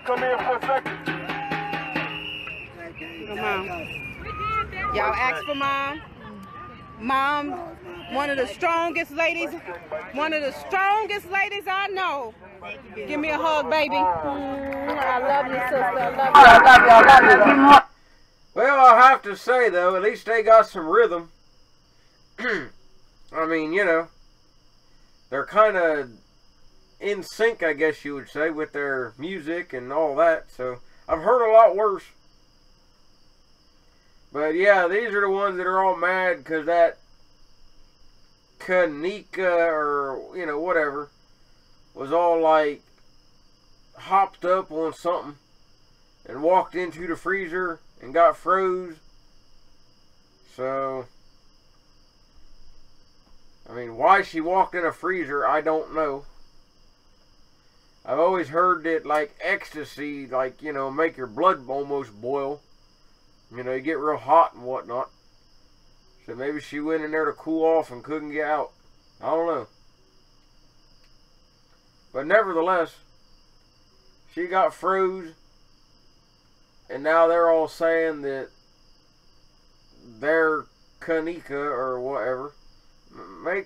Come in for a second. Mom. Y'all asked for Mom. Mom, one of the strongest ladies I know. Give me a hug, baby. I love you, sister. I love you. Well, I'll have to say, though, at least they got some rhythm. I mean, you know, they're kind of in sync, I guess you would say, with their music and all that. So I've heard a lot worse. But yeah, these are the ones that are all mad because that Kanika or, you know, whatever, was all like hopped up on something and walked into the freezer and got froze. So, I mean, why she walked in a freezer, I don't know. I've always heard that, like, ecstasy, like, you know, make your blood almost boil. You know, you get real hot and whatnot. So maybe she went in there to cool off and couldn't get out. I don't know. But nevertheless, she got froze. And now they're all saying that they're Kanika or whatever.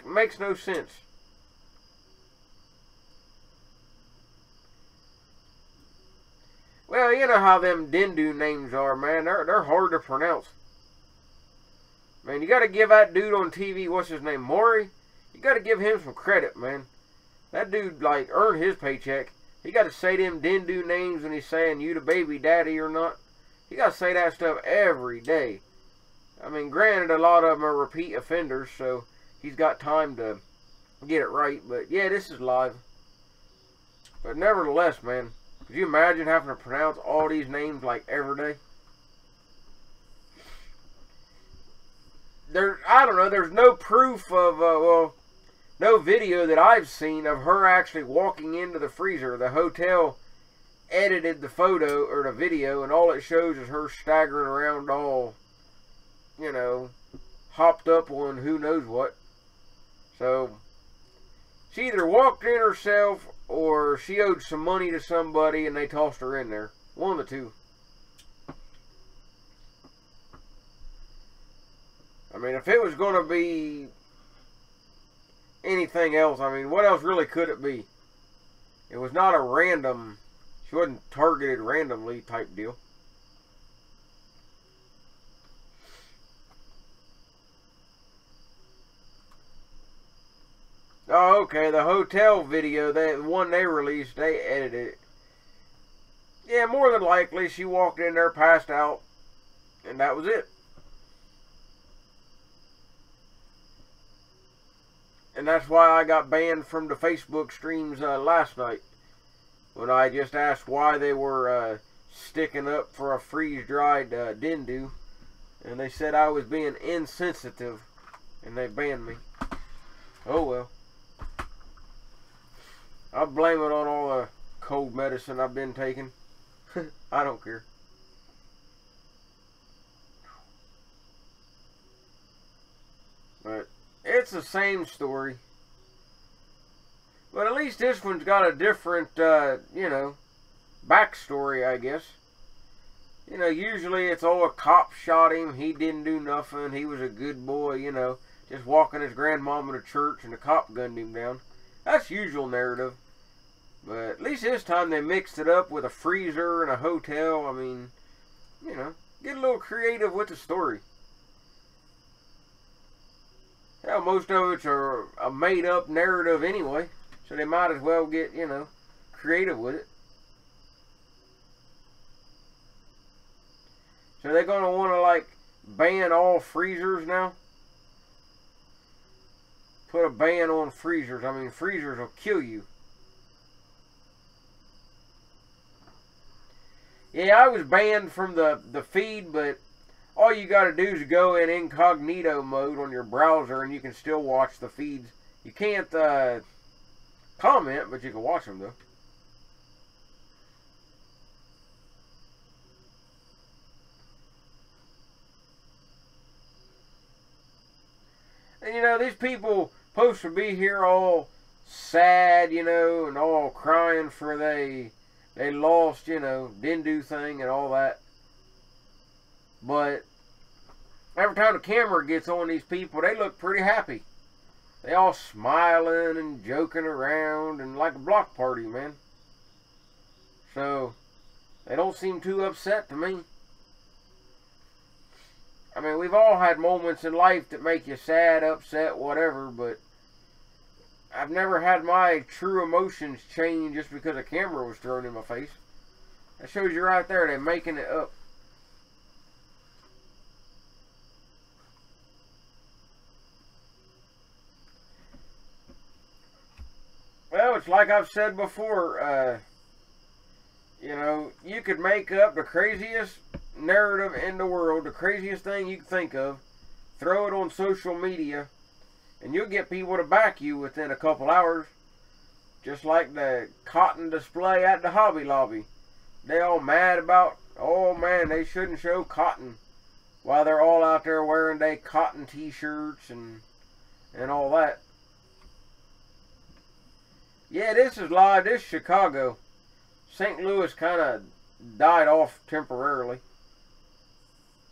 Makes no sense. Well, you know how them Dindu names are, man. They're hard to pronounce. Man, you got to give that dude on TV, what's his name, Maury? You got to give him some credit, man. That dude, like, earned his paycheck. He got to say them Dindu names when he's saying you the baby daddy or not. He got to say that stuff every day. I mean, granted, a lot of them are repeat offenders, so he's got time to get it right. But, yeah, this is live. But nevertheless, man, could you imagine having to pronounce all these names, like, every day? I don't know, there's no proof of, well, no video that I've seen of her actually walking into the freezer. The hotel edited the photo, or the video, and all it shows is her staggering around all, you know, hopped up on who knows what. So, she either walked in herself, or she owed some money to somebody and they tossed her in there. One of the two. I mean, if it was going to be anything else, I mean, what else really could it be? It was not a random, she wasn't targeted randomly type deal. Oh, okay, the hotel video, the one they released, they edited it. Yeah, more than likely, she walked in there, passed out, and that was it. And that's why I got banned from the Facebook streams last night, when I just asked why they were sticking up for a freeze-dried Dindu, and they said I was being insensitive, and they banned me. Oh well. I'll blame it on all the cold medicine I've been taking. I don't care. But it's the same story. But at least this one's got a different, you know, backstory, I guess. You know, usually it's, oh, a cop shot him, he didn't do nothing, he was a good boy, you know, just walking his grandmama to church and the cop gunned him down. That's usual narrative. But at least this time they mixed it up with a freezer and a hotel. I mean, you know, get a little creative with the story. Hell, most of it's a made-up narrative anyway, so they might as well get, you know, creative with it. So they're going to want to, like, ban all freezers now? Put a ban on freezers. I mean, freezers will kill you. Yeah, I was banned from the feed, but all you got to do is go in incognito mode on your browser and you can still watch the feeds. You can't comment, but you can watch them, though. And, you know, these people supposed to be here all sad, you know, and all crying for they lost, you know, Dindu thing and all that. But every time the camera gets on these people, they look pretty happy. They all smiling and joking around and like a block party, man. So they don't seem too upset to me. I mean, we've all had moments in life that make you sad, upset, whatever, but I've never had my true emotions change just because a camera was thrown in my face. That shows you right there, they're making it up. Well, it's like I've said before, you know, you could make up the craziest narrative in the world, the craziest thing you can think of, throw it on social media, and you'll get people to back you within a couple hours. Just like the cotton display at the Hobby Lobby. They all mad about, oh man, they shouldn't show cotton, while they're all out there wearing their cotton t-shirts and all that. Yeah, this is live. This is Chicago. St. Louis kind of died off temporarily.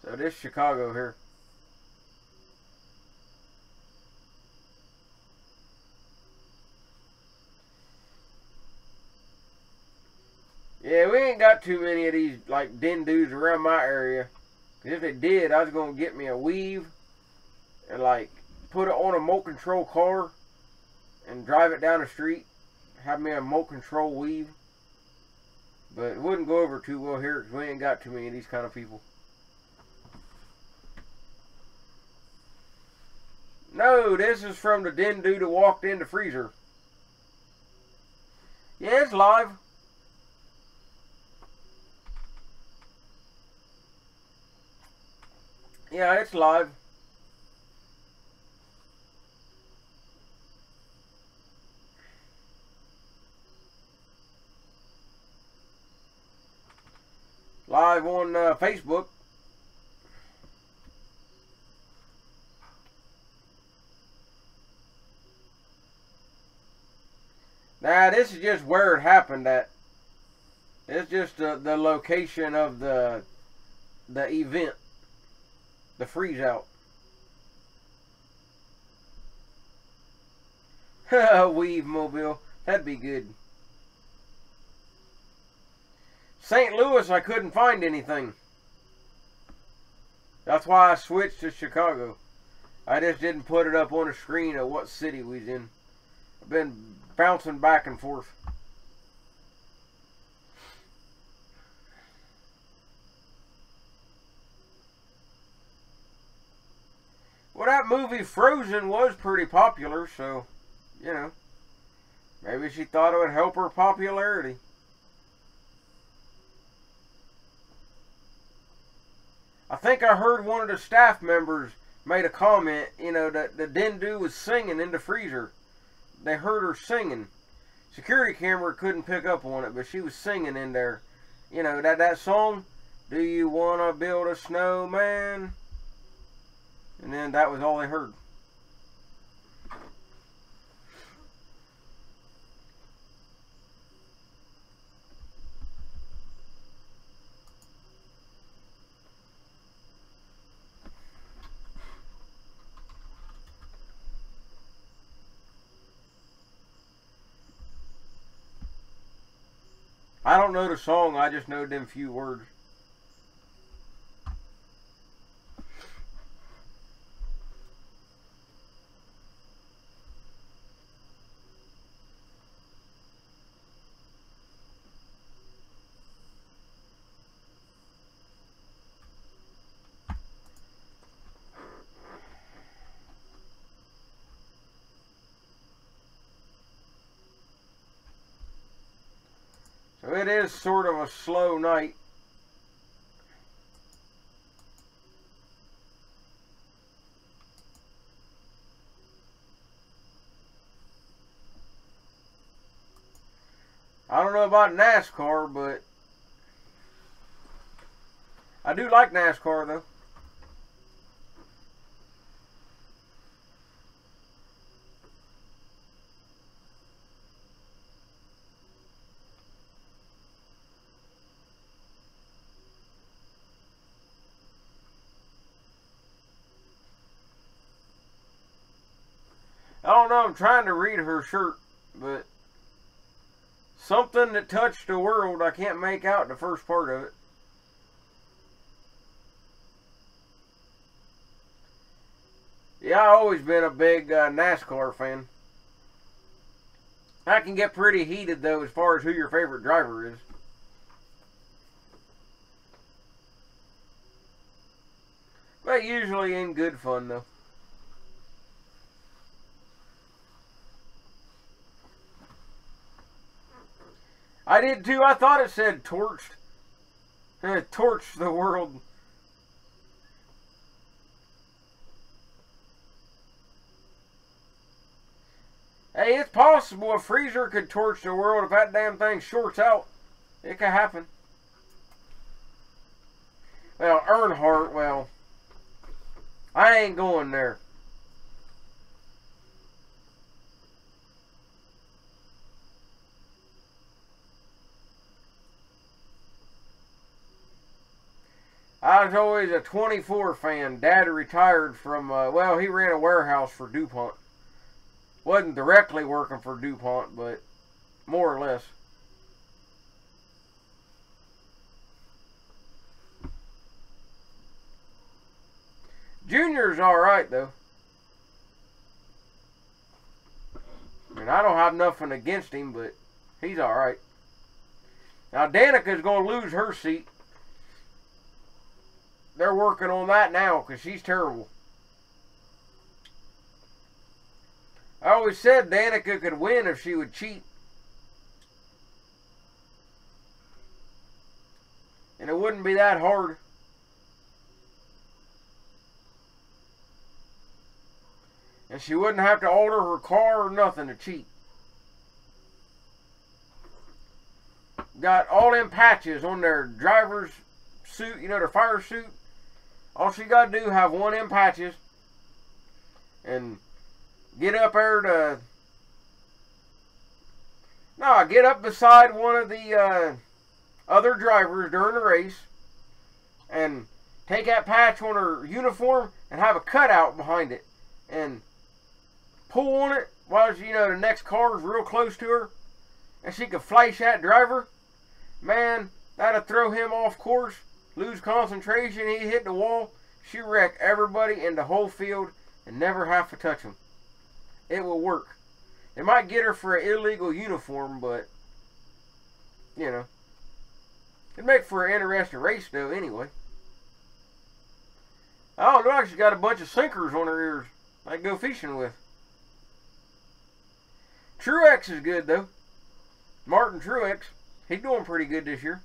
So this is Chicago here. Yeah, we ain't got too many of these, like, Dindus around my area. Because if they did, I was going to get me a weave and, like, put it on a remote control car and drive it down the street. Have me a remote control weave. But it wouldn't go over too well here because we ain't got too many of these kind of people. No, this is from the Dindu that walked in the freezer. Yeah, it's live. Yeah, it's live. Live on Facebook. Now, this is just where it happened at. It's just the location of the event. The freeze out. Weave mobile. That'd be good. St. Louis, I couldn't find anything. That's why I switched to Chicago. I just didn't put it up on the screen of what city we was in. been bouncing back and forth. Well, that movie Frozen was pretty popular, so, you know, maybe she thought it would help her popularity. I think I heard one of the staff members made a comment, you know, that the Dindu was singing in the freezer. They heard her singing. Security camera couldn't pick up on it, but she was singing in there. You know, that song, "Do you want to build a snowman?" And then that was all they heard. I don't know the song, I just know them few words. So it is sort of a slow night. I don't know about NASCAR, but I do like NASCAR though. I don't know, I'm trying to read her shirt, but something that touched the world, I can't make out the first part of it. Yeah, I've always been a big NASCAR fan. That can get pretty heated though as far as who your favorite driver is. But usually in good fun though. I did too. I thought it said torched. Torched the world. Hey, it's possible a freezer could torch the world if that damn thing shorts out. It could happen. Well, Earnhardt, well, I ain't going there. I was always a 24 fan. Dad retired from, well, he ran a warehouse for DuPont. Wasn't directly working for DuPont, but more or less. Junior's alright, though. I mean, I don't have nothing against him, but he's alright. Now, Danica's going to lose her seat. They're working on that now because she's terrible. I always said Danica could win if she would cheat. And it wouldn't be that hard. And she wouldn't have to alter her car or nothing to cheat. Got all them patches on their driver's suit, you know, their fire suit. All she got to do have one of them patches and get up there to, get up beside one of the other drivers during the race and take that patch on her uniform and have a cutout behind it and pull on it while, you know, the next car is real close to her and she could flash that driver. Man, that'd throw him off course. Lose concentration, he hit the wall, she wreck everybody in the whole field and never have to touch him. It will work. They might get her for an illegal uniform, but, you know, it'd make for an interesting race, though, anyway. Oh, look like she's got a bunch of sinkers on her ears I go fishing with. Truex is good, though. Martin Truex. He's doing pretty good this year.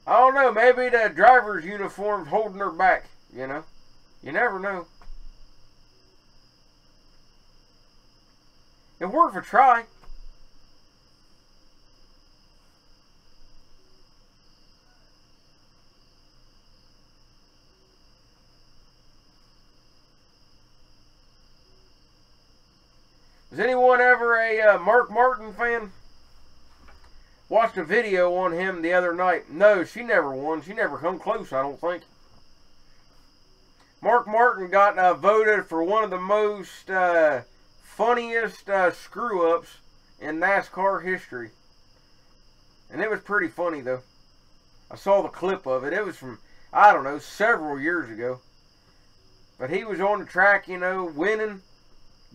I don't know, maybe the driver's uniform's holding her back, you know. You never know. It's worth a try. Is anyone ever a Mark Martin fan? Watched a video on him the other night. No, she never won. She never come close, I don't think. Mark Martin got voted for one of the most funniest screw-ups in NASCAR history. And it was pretty funny, though. I saw the clip of it. It was from, I don't know, several years ago. But he was on the track, you know, winning.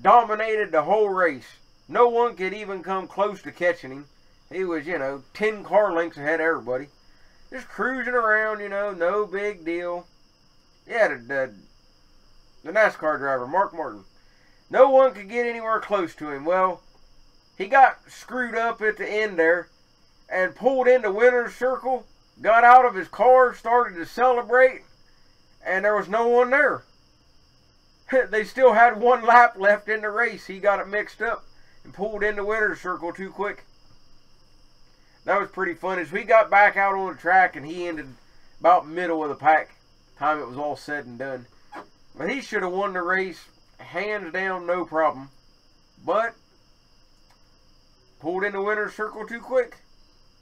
Dominated the whole race. No one could even come close to catching him. He was, you know, 10 car lengths ahead of everybody. Just cruising around, you know, no big deal. Yeah, the NASCAR driver, Mark Martin. No one could get anywhere close to him. Well, he got screwed up at the end there and pulled into winner's circle, got out of his car, started to celebrate, and there was no one there. They still had one lap left in the race. He got it mixed up and pulled into winner's circle too quick. That was pretty funny. So he got back out on the track and he ended about middle of the pack. Time it was all said and done. But he should have won the race, hands down, no problem. But pulled into winner's circle too quick.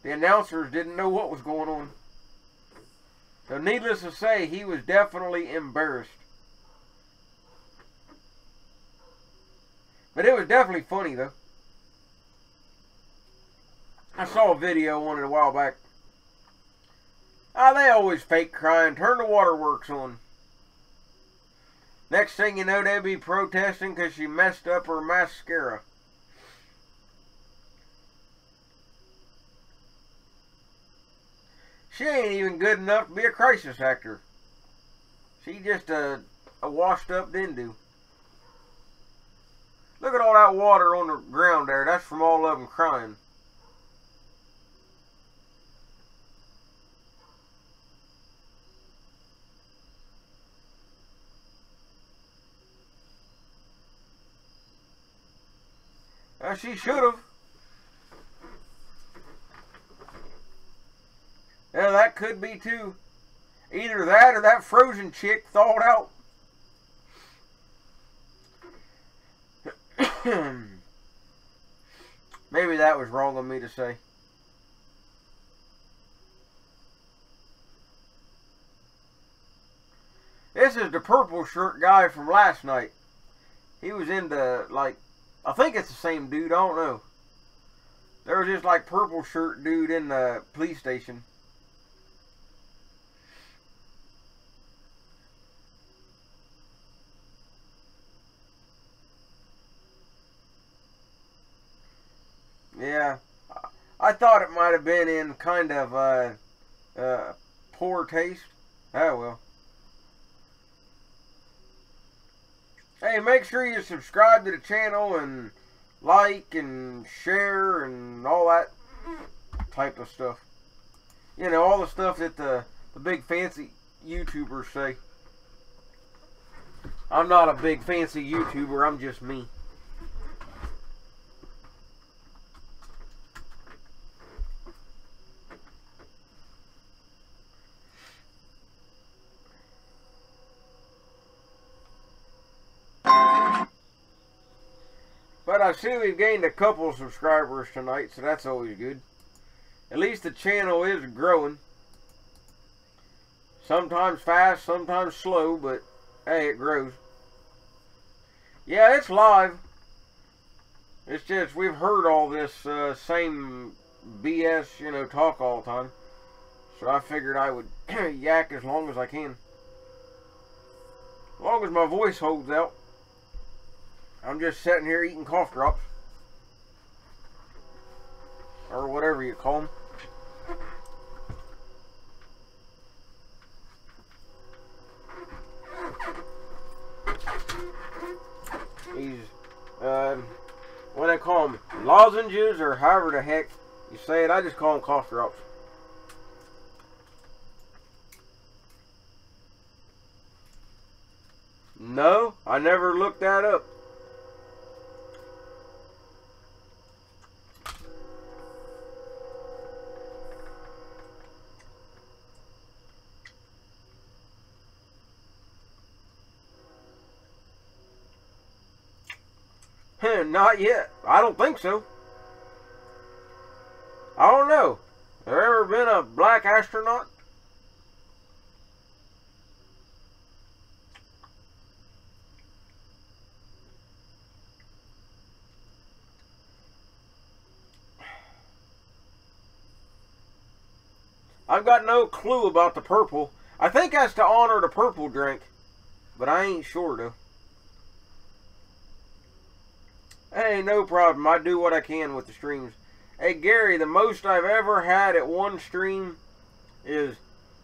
The announcers didn't know what was going on. So needless to say, he was definitely embarrassed. But it was definitely funny, though. I saw a video on it a while back. They always fake crying. Turn the waterworks on. Next thing you know, they'll be protesting because she messed up her mascara. She ain't even good enough to be a crisis actor. She just a washed up dindoo. Look at all that water on the ground there. That's from all of them crying. She should have. Yeah, that could be too. Either that or that frozen chick thawed out. Maybe that was wrong of me to say. This is the purple shirt guy from last night. He was into, like, I think it's the same dude, I don't know. There was this, like, purple shirt dude in the police station. Yeah, I thought it might have been in kind of poor taste. Oh well. Hey, make sure you subscribe to the channel and like and share and all that type of stuff. You know, all the stuff that the big fancy YouTubers say. I'm not a big fancy YouTuber, I'm just me. But I see we've gained a couple of subscribers tonight, so that's always good. At least the channel is growing. Sometimes fast, sometimes slow, but hey, it grows. Yeah, it's live. It's just, we've heard all this same BS, you know, talk all the time. So I figured I would yak as long as I can. As long as my voice holds out. I'm just sitting here eating cough drops. Or whatever you call them. These, what I call them, lozenges or however the heck you say it. I just call them cough drops. No, I never looked that up. Not yet. I don't think so. I don't know. There ever been a black astronaut? I've got no clue about the purple. I think that's to honor the purple drink, but I ain't sure though. Hey, no problem. I do what I can with the streams. Hey, Gary, the most I've ever had at one stream is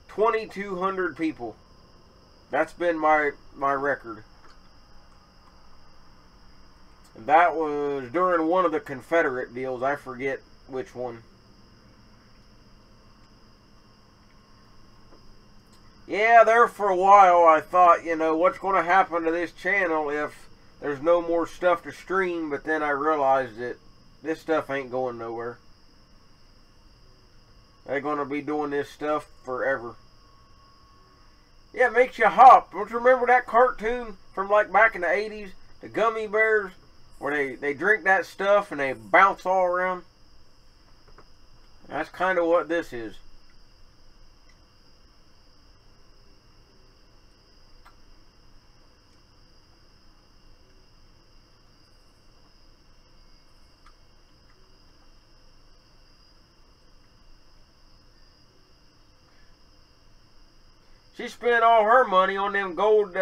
2,200 people. That's been my record. And that was during one of the Confederate deals. I forget which one. Yeah, there for a while I thought, you know, what's going to happen to this channel if there's no more stuff to stream, but then I realized that this stuff ain't going nowhere. They're going to be doing this stuff forever. Yeah, it makes you hop. Don't you remember that cartoon from like back in the 80s? The Gummy Bears? Where they drink that stuff and they bounce all around? That's kind of what this is. She spent all her money on them gold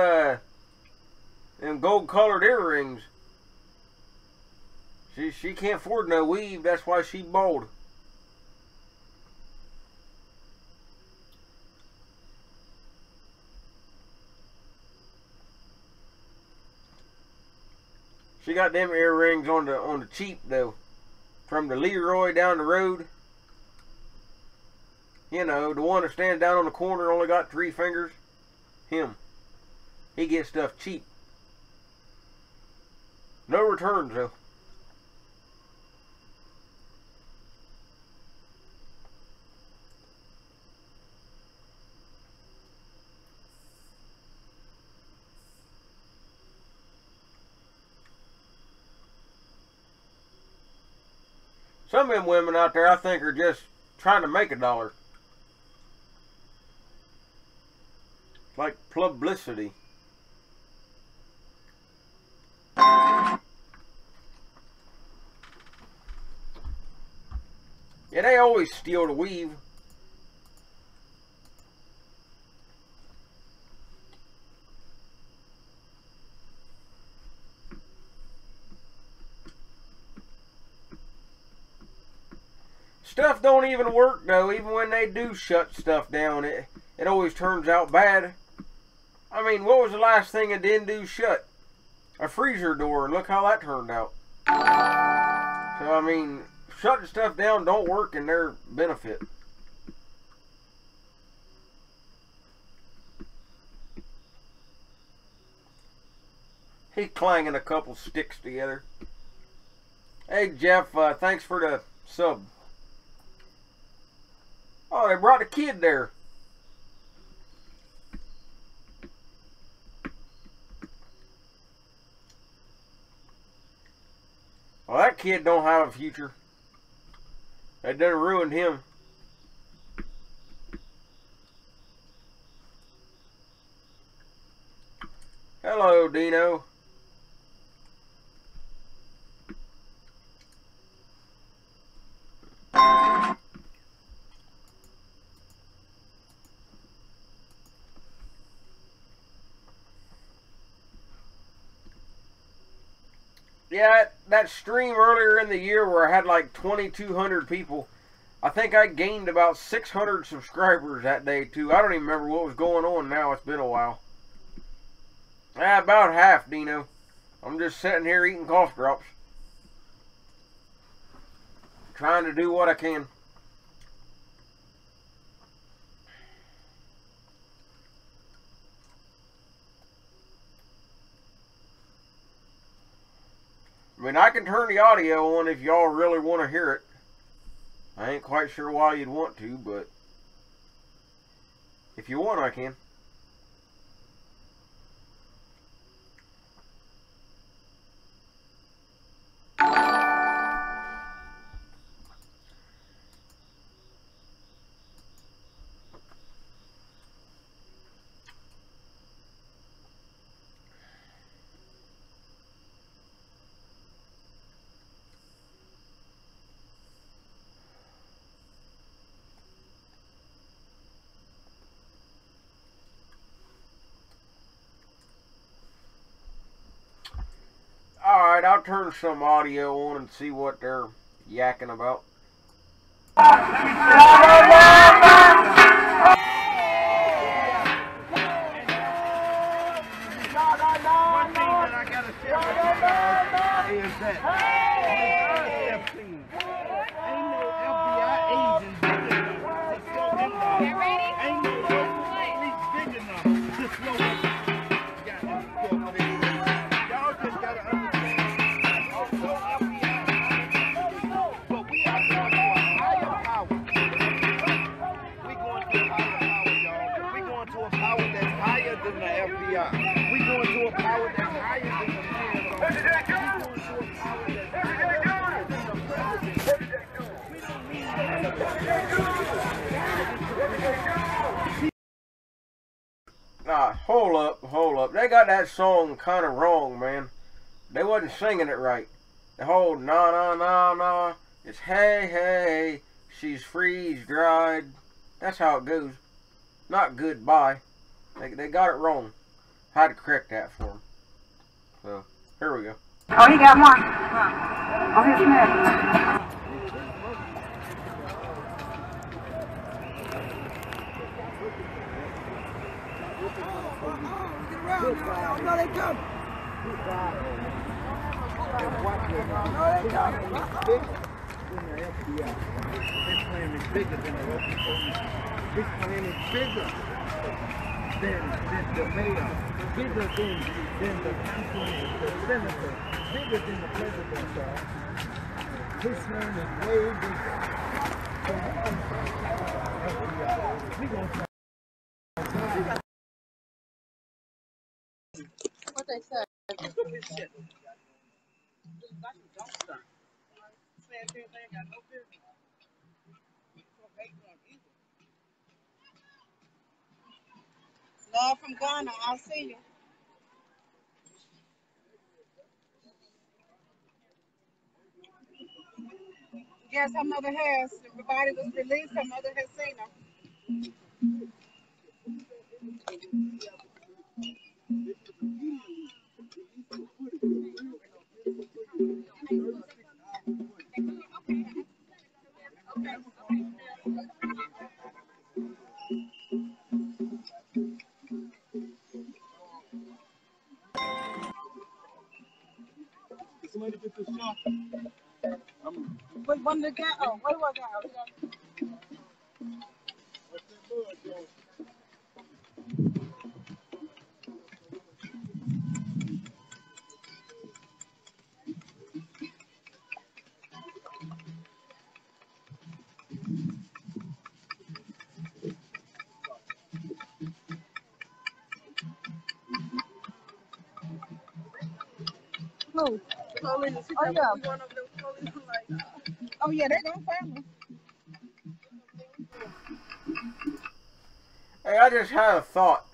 colored earrings. She can't afford no weave. That's why she bald. She got them earrings on the cheap though, from the Leroy down the road. You know, the one that stands down on the corner, only got 3 fingers. Him. He gets stuff cheap. No returns, though. Some of them women out there, I think, are just trying to make $1. Like publicity. Yeah, they always steal the weave. Stuff don't even work though. Even when they do shut stuff down, it always turns out bad. I mean, what was the last thing it didn't do shut? A freezer door. Look how that turned out. So, I mean, shutting stuff down don't work in their benefit. He's clanging a couple sticks together. Hey, Jeff, thanks for the sub. Oh, they brought a kid there. Well, that kid don't have a future. That done ruined him. Hello, Dino. Yeah, that stream earlier in the year where I had like 2,200 people, I think I gained about 600 subscribers that day too. I don't even remember what was going on now. It's been a while. About half, Dino. I'm just sitting here eating cough drops. Trying to do what I can. I mean, I can turn the audio on if y'all really want to hear it. I ain't quite sure why you'd want to, but if you want, I can. Alright, I'll turn some audio on and see what they're yakking about. One thing that I gotta share with you guys is that ain't no FBI agent big enough to slow them down. Ain't no police big enough to slow them down. Y'all just gotta understand, also FBI, but we are going to a higher power. We going to a higher power, y'all. We going to a power that's higher than the FBI. We going to a power that's higher than the man. We going to a power that's higher than the president. We don't need Nah, hold up. They got that song kind of wrong, man. They wasn't singing it right. The whole na na na na, it's hey hey, she's freeze dried. That's how it goes. Not goodbye. They got it wrong. Had to correct that for them. So, here we go. Oh, he got one. Oh, he's mad. No, they come. No, they come. This plan is bigger than the local police. This plan is bigger than the mayor, bigger than the councilman, the senator, bigger than the president, sir. His plan is way bigger. So we gonna try. What they say? Love from Ghana. I'll see you. Yes, her mother has. The body was released. Her mother has seen her. Somebody get this shot. Wait, one to get. Oh, what do I got? What's that bud, Joe? Who? Oh, yeah. Oh, yeah, they gonna find me. Hey, I just had a thought.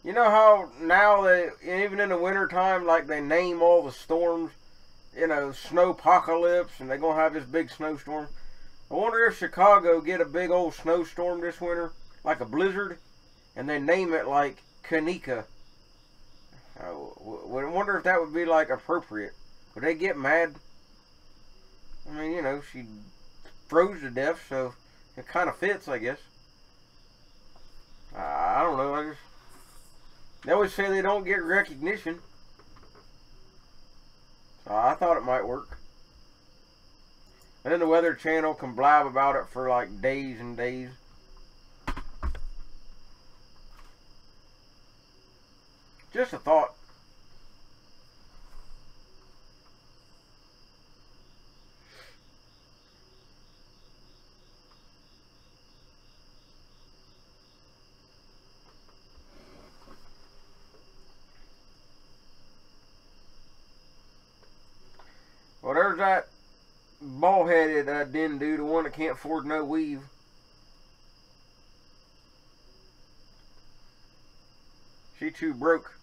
You know how now they, even in the wintertime, like they name all the storms, you know, snowpocalypse, and they're going to have this big snowstorm. I wonder if Chicago get a big old snowstorm this winter, like a blizzard, and they name it like Kanika. I wonder if that would be like appropriate. Would they get mad? I mean, you know, she froze to death, so it kind of fits, I guess. I don't know. They always say they don't get recognition. So I thought it might work. And then the Weather Channel can blab about it for like days and days. Just a thought. Well, there's that bald-headed den dude, the one that can't afford no weave. She too broke.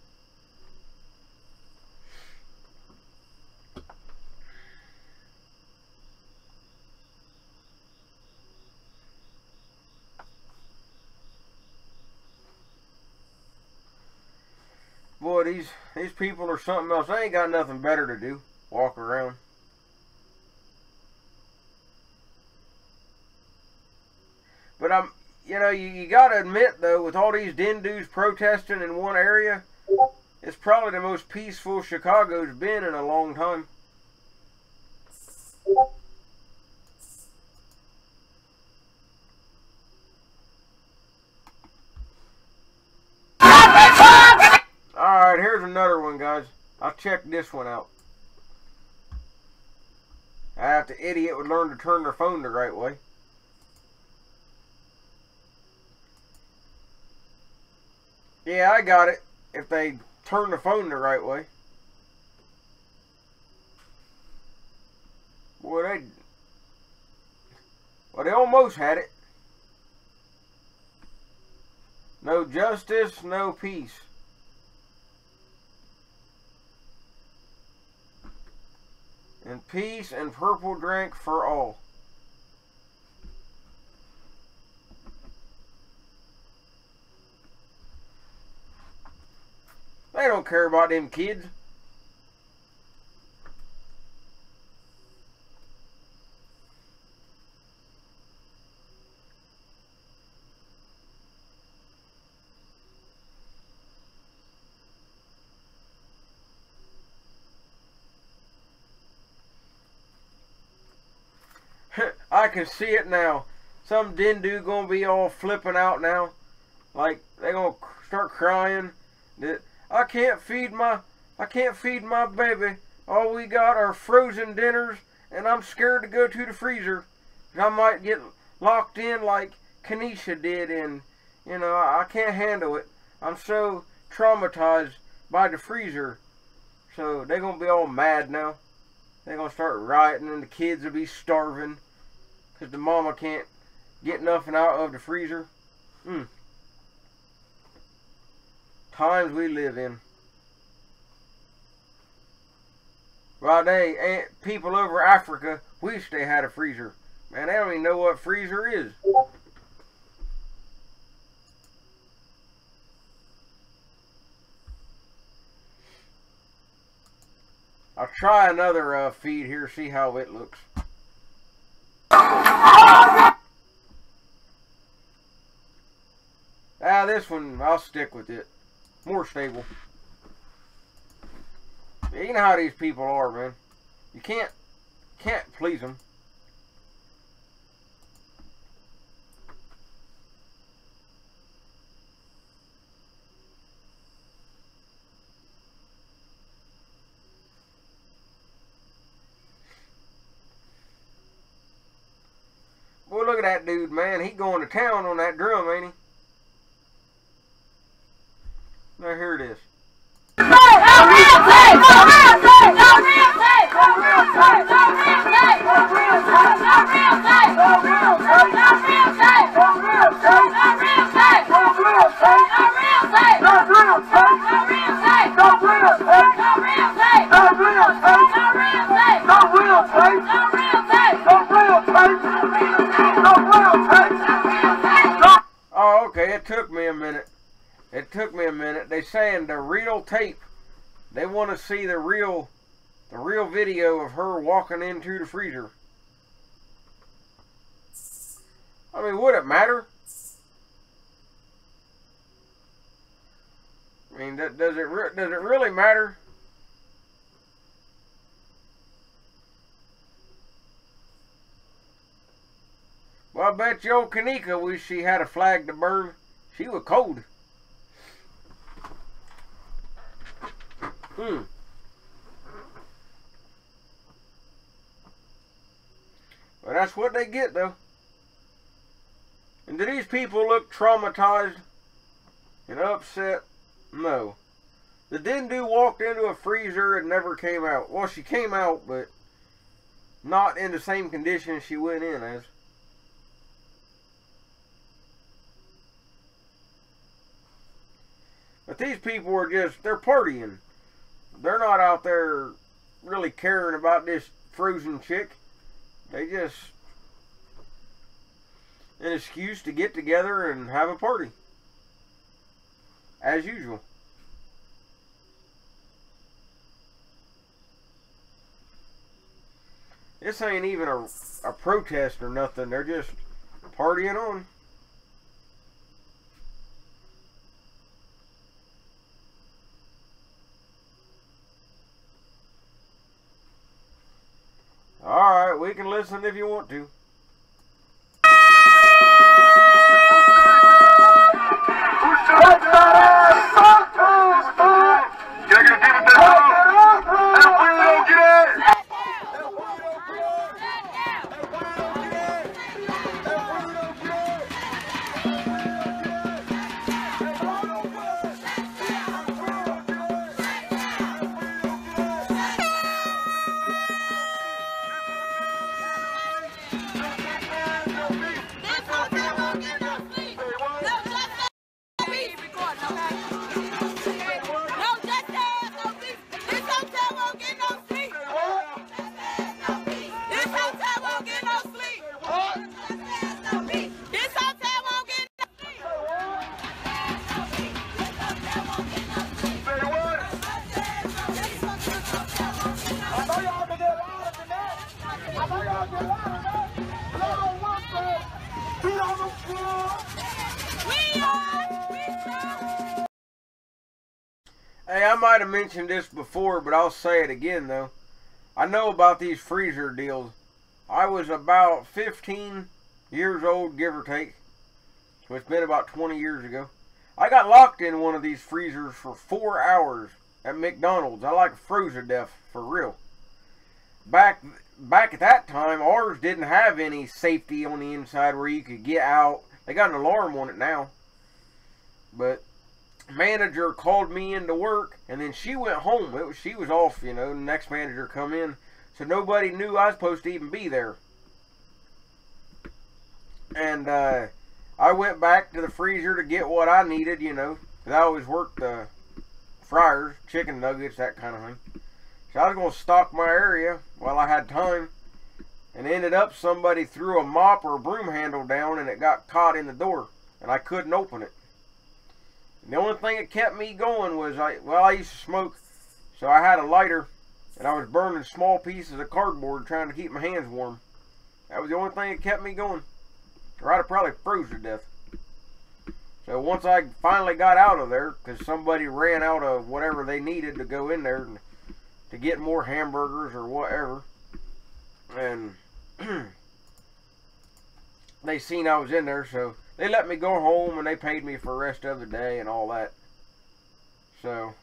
Boy, these people are something else. They ain't got nothing better to do. Walk around. But you know, you gotta admit though, with all these den dudes protesting in one area, it's probably the most peaceful Chicago's been in a long time. Alright, here's another one, guys. I'll check this one out. If the idiot would learn to turn their phone the right way. Yeah, I got it. If they turn the phone the right way. Boy, they almost had it. No justice, no peace. And peace and purple drink for all. They don't care about them kids. I can see it now. Some den dude gonna be all flipping out now. Like they gonna start crying that I can't feed my baby. All we got are frozen dinners, and I'm scared to go to the freezer. I might get locked in like Kanisha did, and you know I can't handle it. I'm so traumatized by the freezer. So they're gonna be all mad now. They're gonna start rioting, and the kids will be starving because the mama can't get nothing out of the freezer. Times we live in. Right, they people over Africa wish they had a freezer. Man, they don't even know what freezer is. I'll try another feed here, see how it looks. This one, I'll stick with it. More stable. You know how these people are, man. You can't please them. Boy, look at that dude, man. He going to town on that drum, ain't he? Now here it is. Oh, okay, it took me a minute. It took me a minute. They saying the real tape. They want to see the real the real video of her walking into the freezer. I mean, would it matter? I mean, does it really matter? Well, I bet you old Kanika wish she had a flag to burn. She was cold. But that's what they get, though. And do these people look traumatized and upset? No. The Dindu walked into a freezer and never came out. Well, she came out, but not in the same condition she went in as. But these people are just, they're partying. They're not out there really caring about this frozen chick. They just, an excuse to get together and have a party. As usual. This ain't even a protest or nothing. They're just partying on. Alright, we can listen if you want to. Hey, I might have mentioned this before, but I'll say it again though. I know about these freezer deals. I was about 15 years old, give or take. So it's been about 20 years ago. I got locked in one of these freezers for 4 hours at McDonald's. I like froze to death, for real. Back at that time, ours didn't have any safety on the inside where you could get out. They got an alarm on it now. But manager called me into work, and then she went home. She was off, you know. The next manager come in, so nobody knew I was supposed to even be there. And I went back to the freezer to get what I needed, you know, because I always worked fryers, chicken nuggets, that kind of thing. So I was going to stock my area while I had time, and ended up somebody threw a mop or a broom handle down, and it got caught in the door, and I couldn't open it. The only thing that kept me going was, I used to smoke, so I had a lighter, and I was burning small pieces of cardboard trying to keep my hands warm. That was the only thing that kept me going. Or I'd have probably froze to death. So once I finally got out of there, because somebody ran out of whatever they needed to go in there to get more hamburgers or whatever, and they seen I was in there, so they let me go home, and they paid me for the rest of the day and all that. So,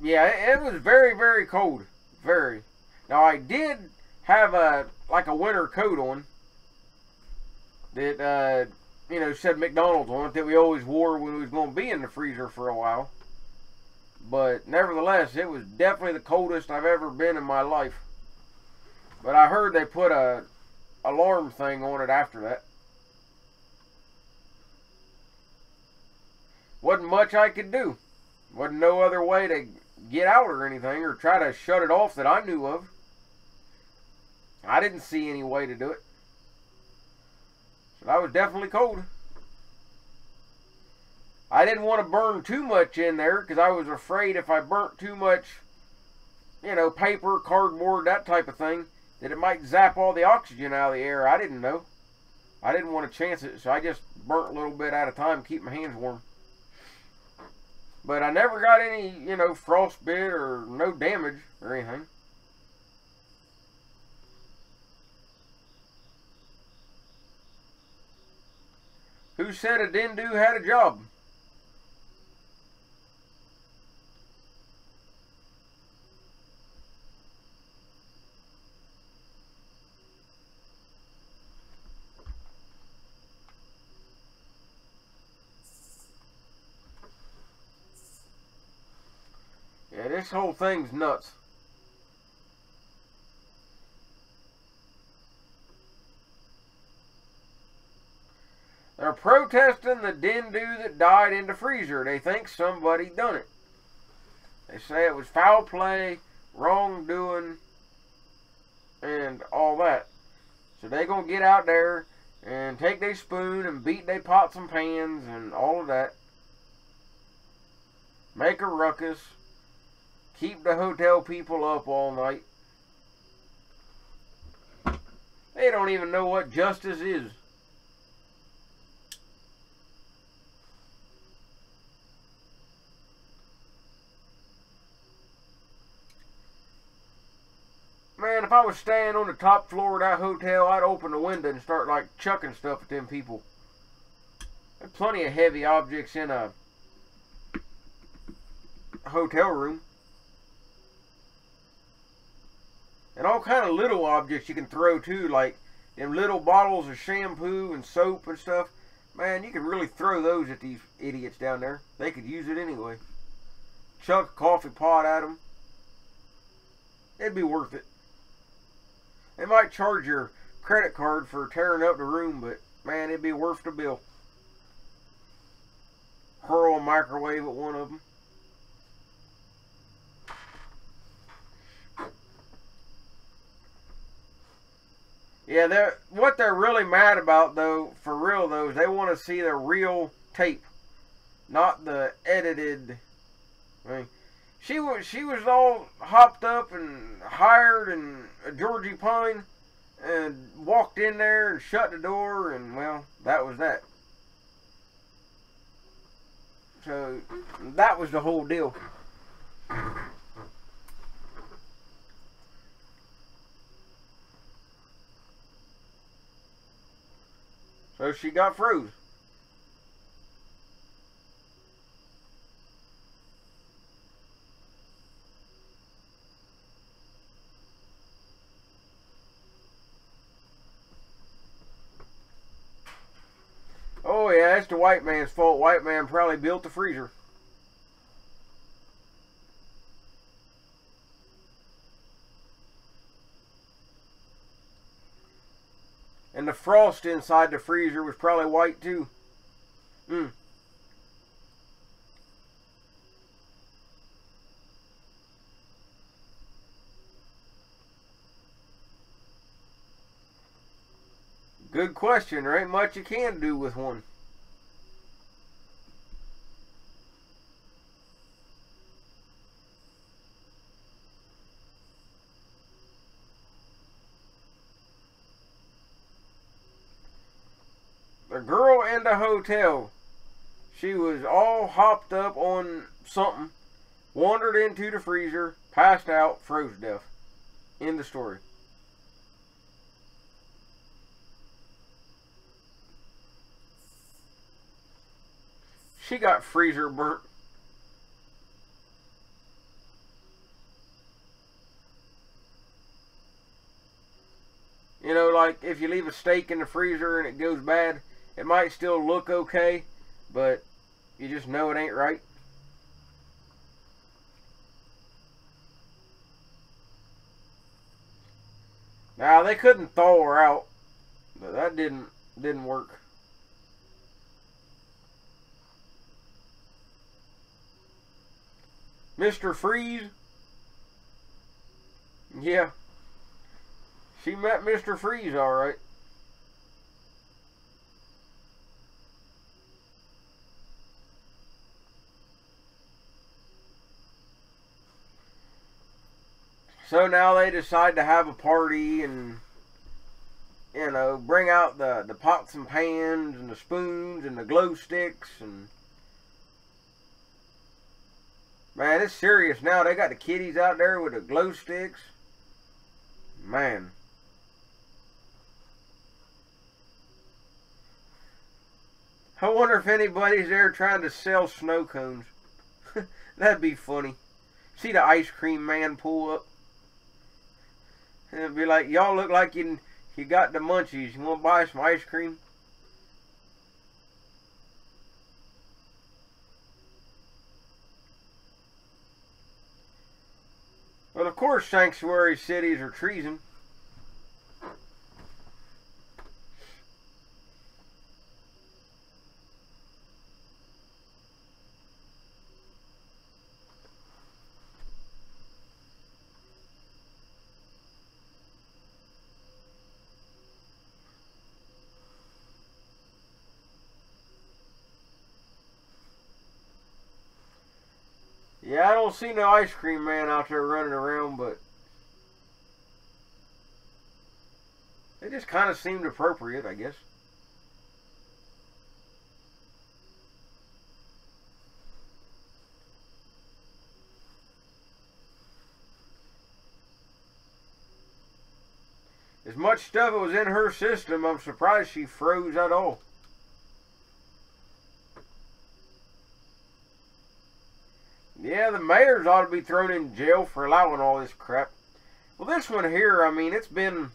yeah, it was very, very cold. Very. Now, I did have like a winter coat on that, you know, said McDonald's on it, that we always wore when we was going to be in the freezer for a while. But, nevertheless, it was definitely the coldest I've ever been in my life. But I heard they put a alarm thing on it after that. Wasn't much I could do. Wasn't no other way to get out or anything, or try to shut it off that I knew of. I didn't see any way to do it. So I was definitely cold. I didn't want to burn too much in there because I was afraid if I burnt too much, you know, paper, cardboard, that type of thing, that it might zap all the oxygen out of the air. I didn't know. I didn't want to chance it, so I just burnt a little bit at a time, keep my hands warm. But I never got any, you know, frostbite or no damage or anything. Who said a didn't do had a job? Yeah, this whole thing's nuts. They're protesting the Dindu that died in the freezer. They think somebody done it. They say it was foul play, wrongdoing, and all that. So they gonna get out there and take their spoon and beat their pots and pans and all of that. Make a ruckus. Keep the hotel people up all night. They don't even know what justice is. Man, if I was staying on the top floor of that hotel, I'd open the window and start like chucking stuff at them people. There's plenty of heavy objects in a hotel room. And all kind of little objects you can throw too, like them little bottles of shampoo and soap and stuff. Man, you can really throw those at these idiots down there. They could use it anyway. Chuck a coffee pot at them. It'd be worth it. They might charge your credit card for tearing up the room, but man, it'd be worth the bill. Hurl a microwave at one of them. Yeah, what they're really mad about, though, for real, though, is they want to see the real tape, not the edited. I mean, she was all hopped up and hired and a Georgie Pine, and walked in there and shut the door, and well, that was that. So that was the whole deal. So she got froze. Oh yeah, it's the white man's fault. White man probably built the freezer. And the frost inside the freezer was probably white too. Good question. There ain't much you can do with one. The girl in the hotel, she was all hopped up on something, wandered into the freezer, passed out, froze to death. End of story. She got freezer burnt. You know, like if you leave a steak in the freezer and it goes bad, it might still look okay, but you just know it ain't right. Now they couldn't thaw her out, but that didn't work. Mr. Freeze? Yeah. She met Mr. Freeze alright. So now they decide to have a party and, you know, bring out the pots and pans and the spoons and the glow sticks and... Man, it's serious now. They got the kiddies out there with the glow sticks. Man. I wonder if anybody's there trying to sell snow cones. That'd be funny. See the ice cream man pull up. And it'd be like, y'all look like you got the munchies. You want to buy some ice cream? Well, of course, sanctuary cities are treason. Yeah, I don't see no ice cream man out there running around, but it just kind of seemed appropriate, I guess. As much stuff that was in her system, I'm surprised she froze at all. Yeah, the mayors ought to be thrown in jail for allowing all this crap. Well, this one here, I mean, it's been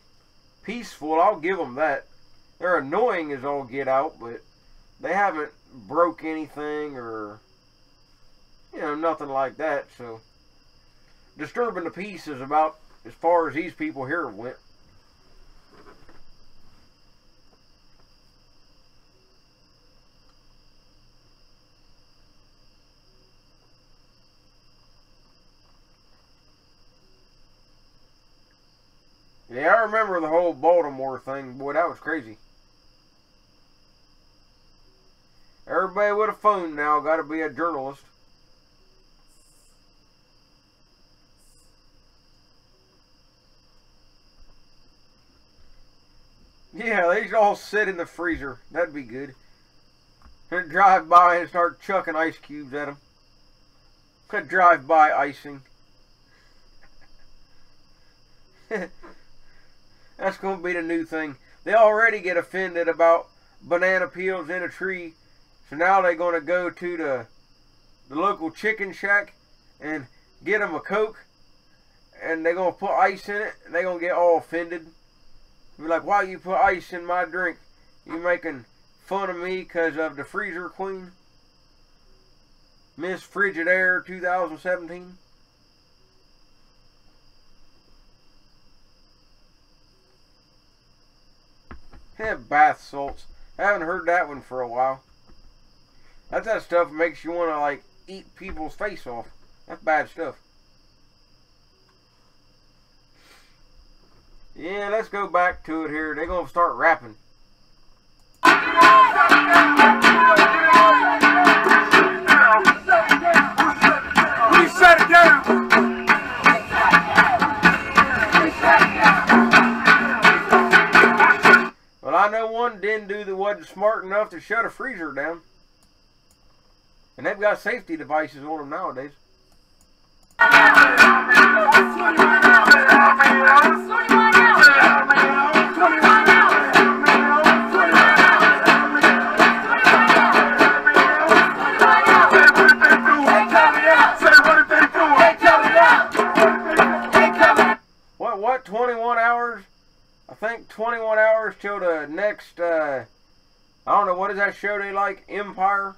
peaceful. I'll give them that. They're annoying as all get out, but they haven't broke anything or, you know, nothing like that. So, disturbing the peace is about as far as these people here went. Yeah, I remember the whole Baltimore thing. Boy, that was crazy. Everybody with a phone now got to be a journalist. Yeah, they should all sit in the freezer. That'd be good. And drive by and start chucking ice cubes at them. Drive by icing. That's going to be the new thing. They already get offended about banana peels in a tree. So now they're going to go to the local chicken shack and get them a Coke. And they're going to put ice in it. And they're going to get all offended. Be like, why you put ice in my drink? You making fun of me because of the freezer queen? Miss Frigidaire 2017? Have bath salts. I haven't heard that one for a while. That's that stuff that makes you want to, like, eat people's face off. That's bad stuff. Yeah, let's go back to it here. They're going to start rapping. We shut it down. Well, I know one didn't do that wasn't smart enough to shut a freezer down. And they've got safety devices on them nowadays. What, 21 hours? I think 21 hours till the next, I don't know, what is that show they like? Empire?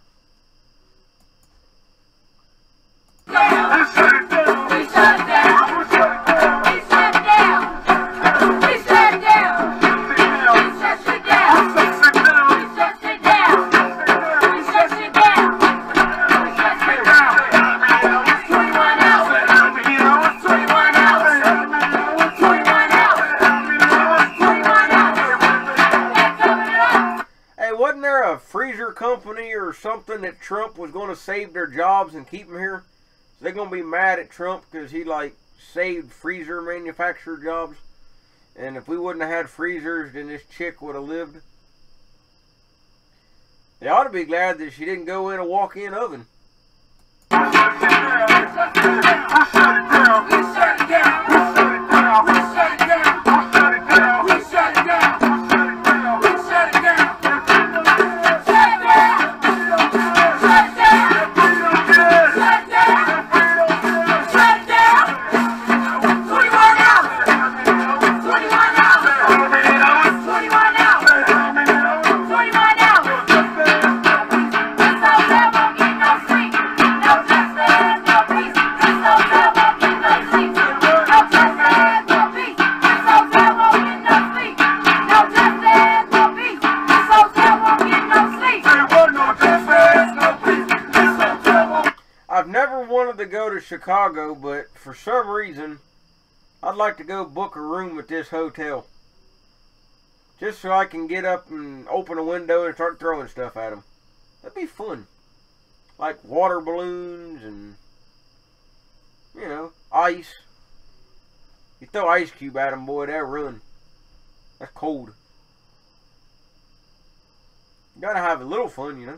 Wasn't there a freezer company or something that Trump was going to save their jobs and keep them here? So they're going to be mad at Trump because he, like, saved freezer manufacturer jobs. And if we wouldn't have had freezers, then this chick would have lived. They ought to be glad that she didn't go in a walk-in oven. I've never wanted to go to Chicago, but for some reason, I'd like to go book a room at this hotel. Just so I can get up and open a window and start throwing stuff at them. That'd be fun. Like water balloons and, you know, ice. You throw ice cube at them, boy, they'll run. That's cold. You gotta have a little fun, you know.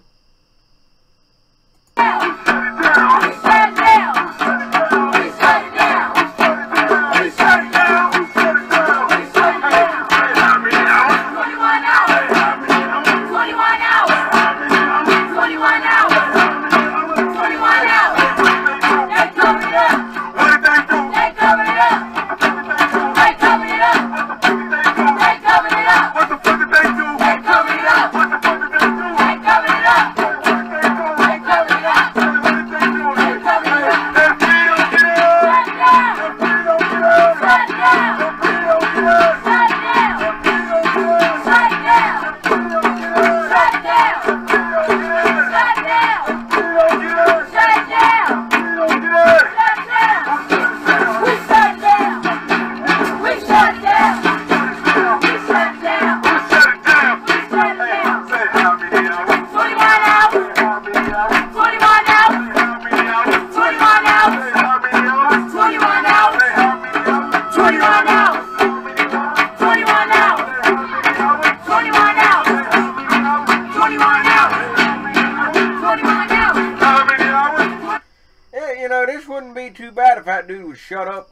Too bad if that dude would shut up.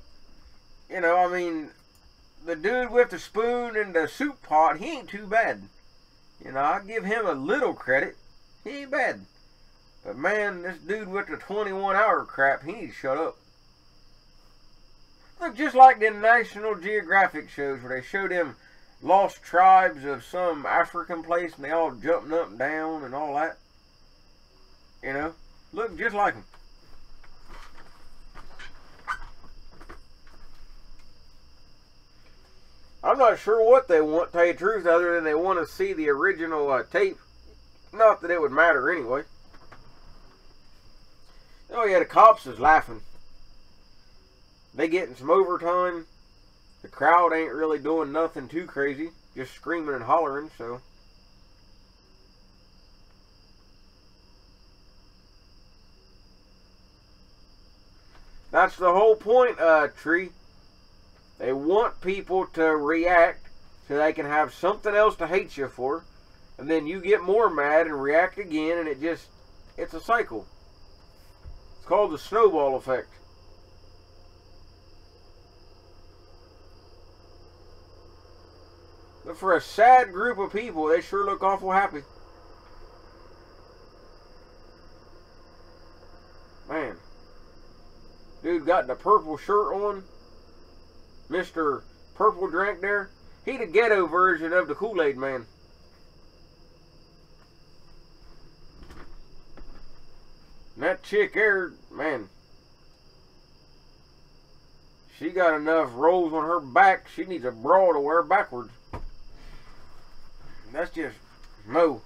You know, I mean, the dude with the spoon and the soup pot, he ain't too bad. You know, I give him a little credit. He ain't bad. But man, this dude with the 21-hour crap, he needs to shut up. Look, just like the National Geographic shows where they show them lost tribes of some African place and they all jumping up and down and all that. You know, look just like them. I'm not sure what they want, tell you the truth, other than they want to see the original tape. Not that it would matter anyway. Oh yeah, the cops is laughing. They getting some overtime. The crowd ain't really doing nothing too crazy. Just screaming and hollering, so. That's the whole point, Tree. They want people to react so they can have something else to hate you for. And then you get more mad and react again, and it's a cycle. It's called the snowball effect. But for a sad group of people, they sure look awful happy. Man. Dude got the purple shirt on. Mr. Purple Drink there. He the ghetto version of the Kool-Aid Man. And that chick there, man. She got enough rolls on her back. She needs a bra to wear backwards. That's just Mo.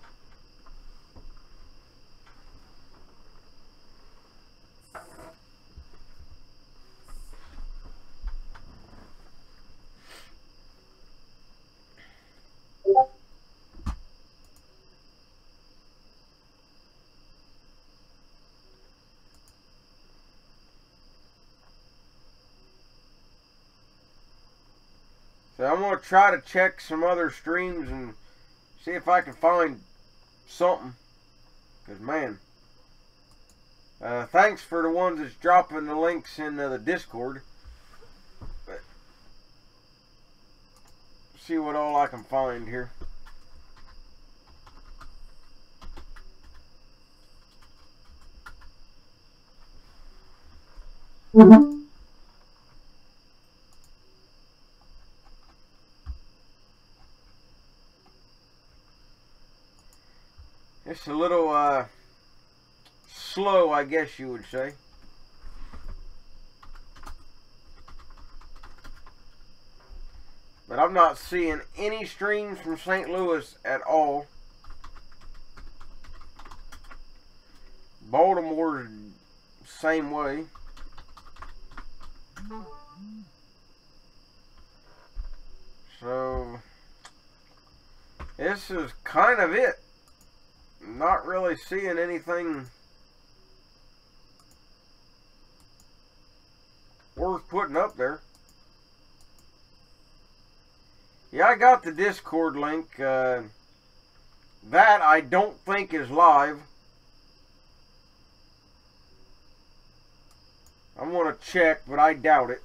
So I'm going to try to check some other streams and see if I can find something. Because, man, thanks for the ones that's dropping the links in the Discord. But see what all I can find here. It's a little slow, I guess you would say. But I'm not seeing any streams from St. Louis at all. Baltimore's same way. So this is kind of it. Not really seeing anything worth putting up there. Yeah, I got the Discord link. That I don't think is live. I'm going to check, but I doubt it.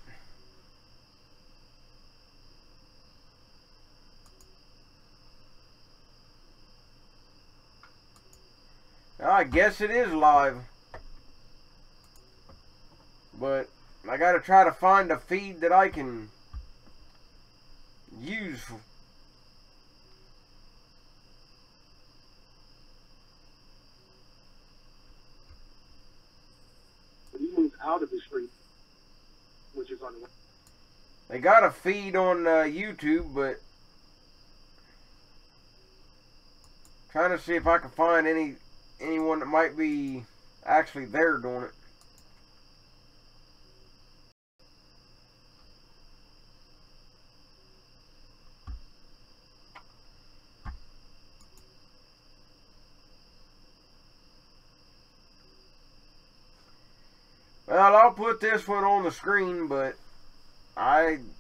I guess it is live. But I got to try to find a feed that I can use. You move out of the street, which is on the way. They got a feed on YouTube, but trying to see if I can find anyone that might be actually there doing it. Well, I'll put this one on the screen, but I'm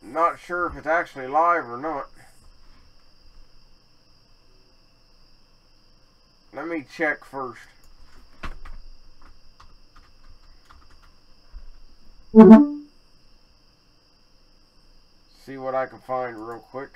not sure if it's actually live or not. Let me check first. See what I can find real quick.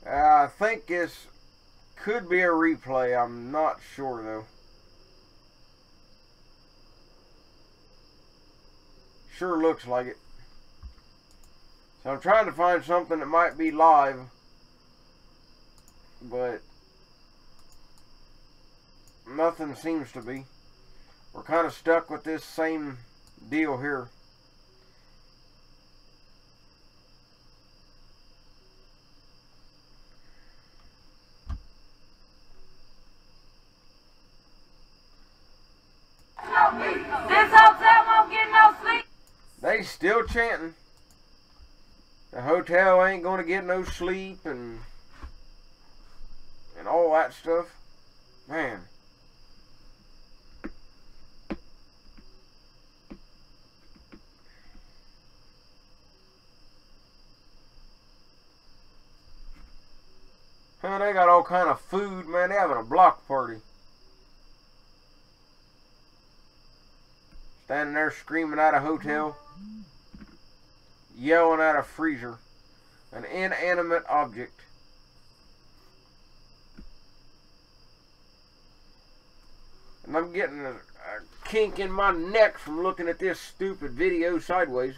I think this could be a replay. I'm not sure though. Sure looks like it. So I'm trying to find something that might be live, but nothing seems to be. We're kind of stuck with this same deal here. This hotel won't get no sleep. They still chanting. The hotel ain't gonna get no sleep and all that stuff. Man. Man, they got all kind of food, man. They having a block party. Standing there screaming at a hotel. Yelling at a freezer. An inanimate object. And I'm getting a kink in my neck from looking at this stupid video sideways.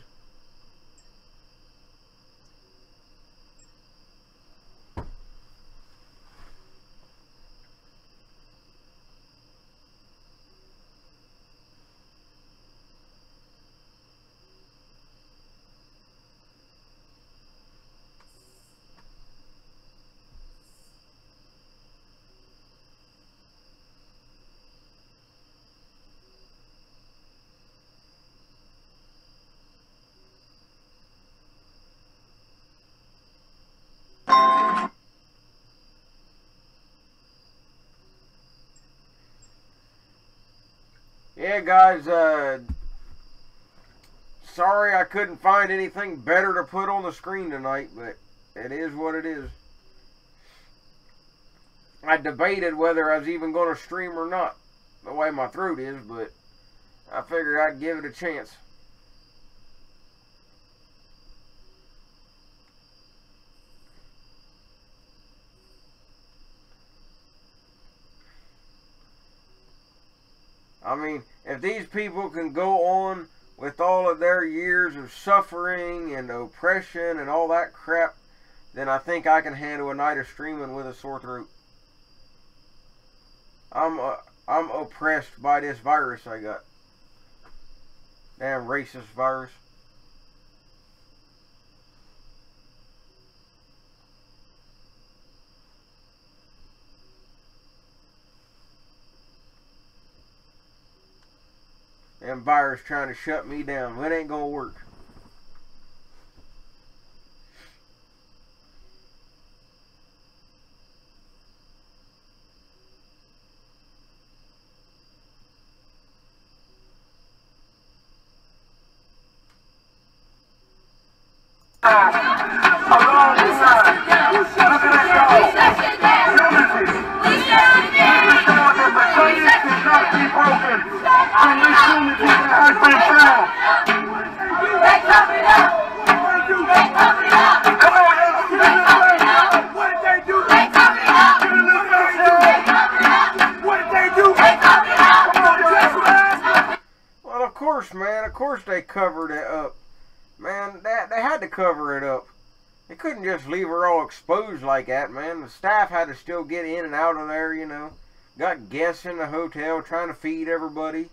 yeah, guys, sorry I couldn't find anything better to put on the screen tonight, but it is what it is. I debated whether I was even going to stream or not, the way my throat is, but I figured I'd give it a chance. I mean, if these people can go on with all of their years of suffering and oppression and all that crap, then I think I can handle a night of streaming with a sore throat. I'm oppressed by this virus I got. Damn racist virus. Damn virus trying to shut me down. It ain't gonna work. Well, of course, man. Of course they covered it up. Man, they had to cover it up. They couldn't just leave her all exposed like that, man. The staff had to still get in and out of there, you know. Got guests in the hotel trying to feed everybody.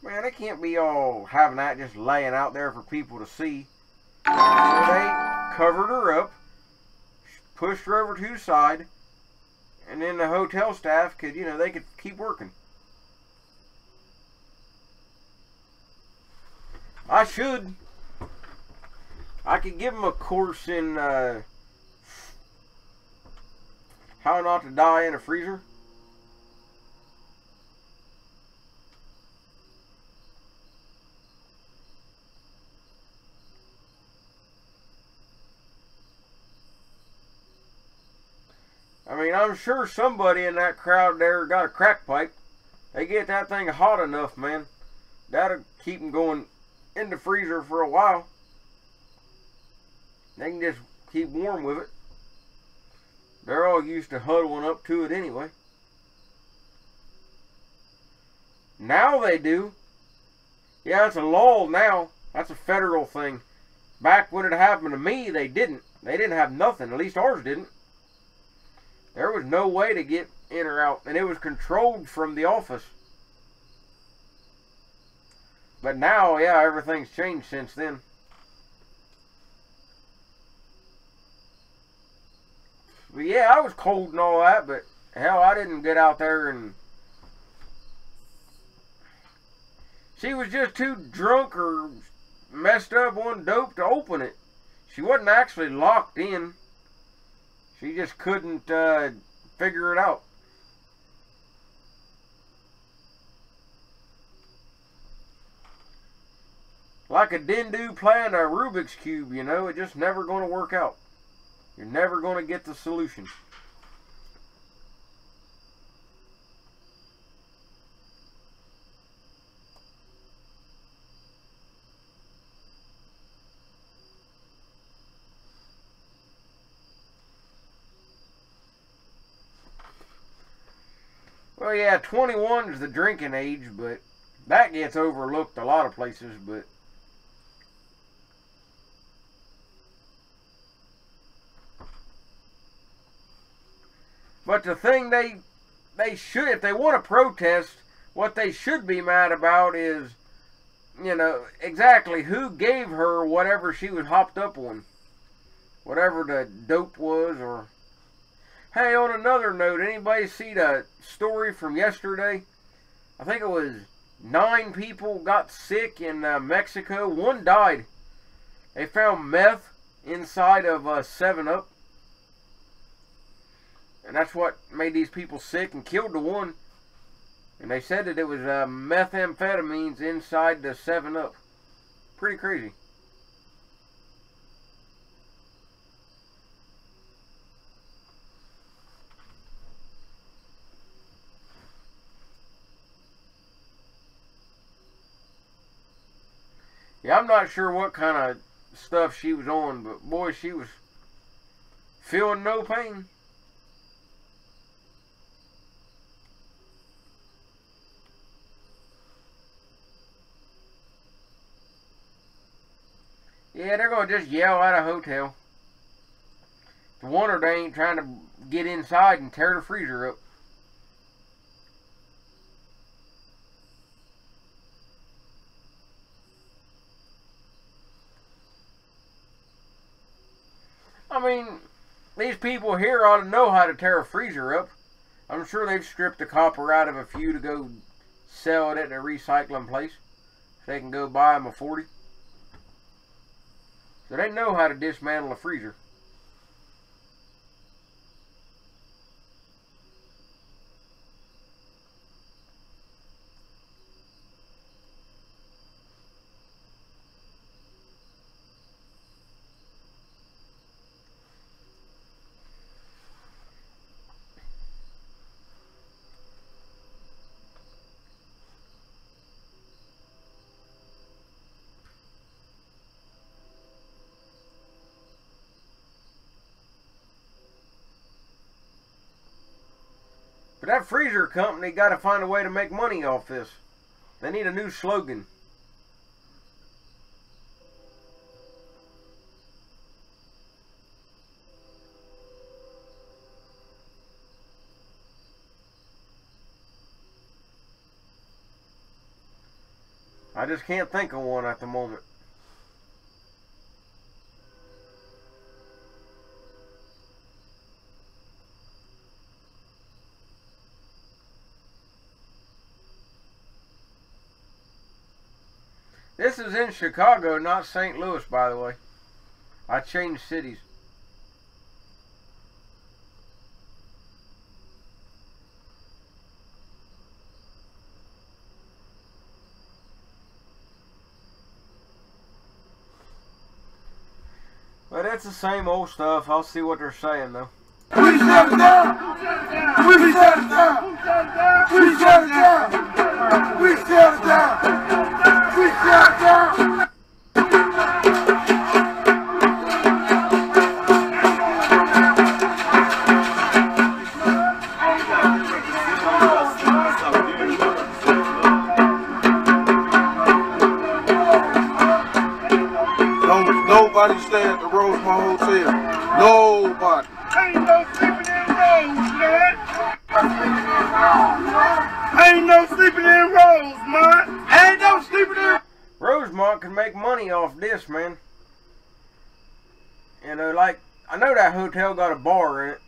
Man, they can't be all having that just laying out there for people to see. So they covered her up, pushed her over to the side, and then the hotel staff could, you know, they could keep working. I could give them a course in how not to die in a freezer. I mean, I'm sure somebody in that crowd there got a crack pipe. They get that thing hot enough, man. That'll keep them going in the freezer for a while. They can just keep warm with it. They're all used to huddling up to it anyway. Now they do. Yeah, it's a law now. That's a federal thing. Back when it happened to me, they didn't. They didn't have nothing. At least ours didn't. There was no way to get in or out. And it was controlled from the office. But now, yeah, everything's changed since then. But yeah, I was cold and all that, but hell, I didn't get out there and... She was just too drunk or messed up on dope to open it. She wasn't actually locked in. She just couldn't figure it out. Like a Dindu playing a Rubik's Cube, you know, it's just never going to work out. You're never going to get the solution. Well, yeah, 21 is the drinking age, but that gets overlooked a lot of places, but the thing they should, if they want to protest, what they should be mad about is, you know, exactly who gave her whatever she was hopped up on. Whatever the dope was, or... Hey, on another note, anybody see the story from yesterday? I think it was 9 people got sick in Mexico. 1 died. They found meth inside of 7-Up. And that's what made these people sick and killed the one. And they said that it was methamphetamines inside the 7-Up. Pretty crazy. Yeah, I'm not sure what kind of stuff she was on, but boy, she was feeling no pain. Yeah, they're going to just yell at a hotel. It's a wonder they ain't trying to get inside and tear the freezer up. I mean, these people here ought to know how to tear a freezer up. I'm sure they've stripped the copper out of a few to go sell it at a recycling place. So they can go buy them a 40. So they know how to dismantle a freezer. But that freezer company got to find a way to make money off this. They need a new slogan. I just can't think of one at the moment. This is in Chicago, not St. Louis, by the way. I changed cities. But it's the same old stuff. I'll see what they're saying, though. We shut it down! We shut it down! We shut it down! We shut it down! We shut it down! Nobody stay at the Rosemont Hotel. Nobody. Ain't no sleeping in Rose, man. Ain't no sleeping in Rose, man. Ain't no sleeping in. Rosemont can make money off this, man. You know, like, I know that hotel got a bar in it.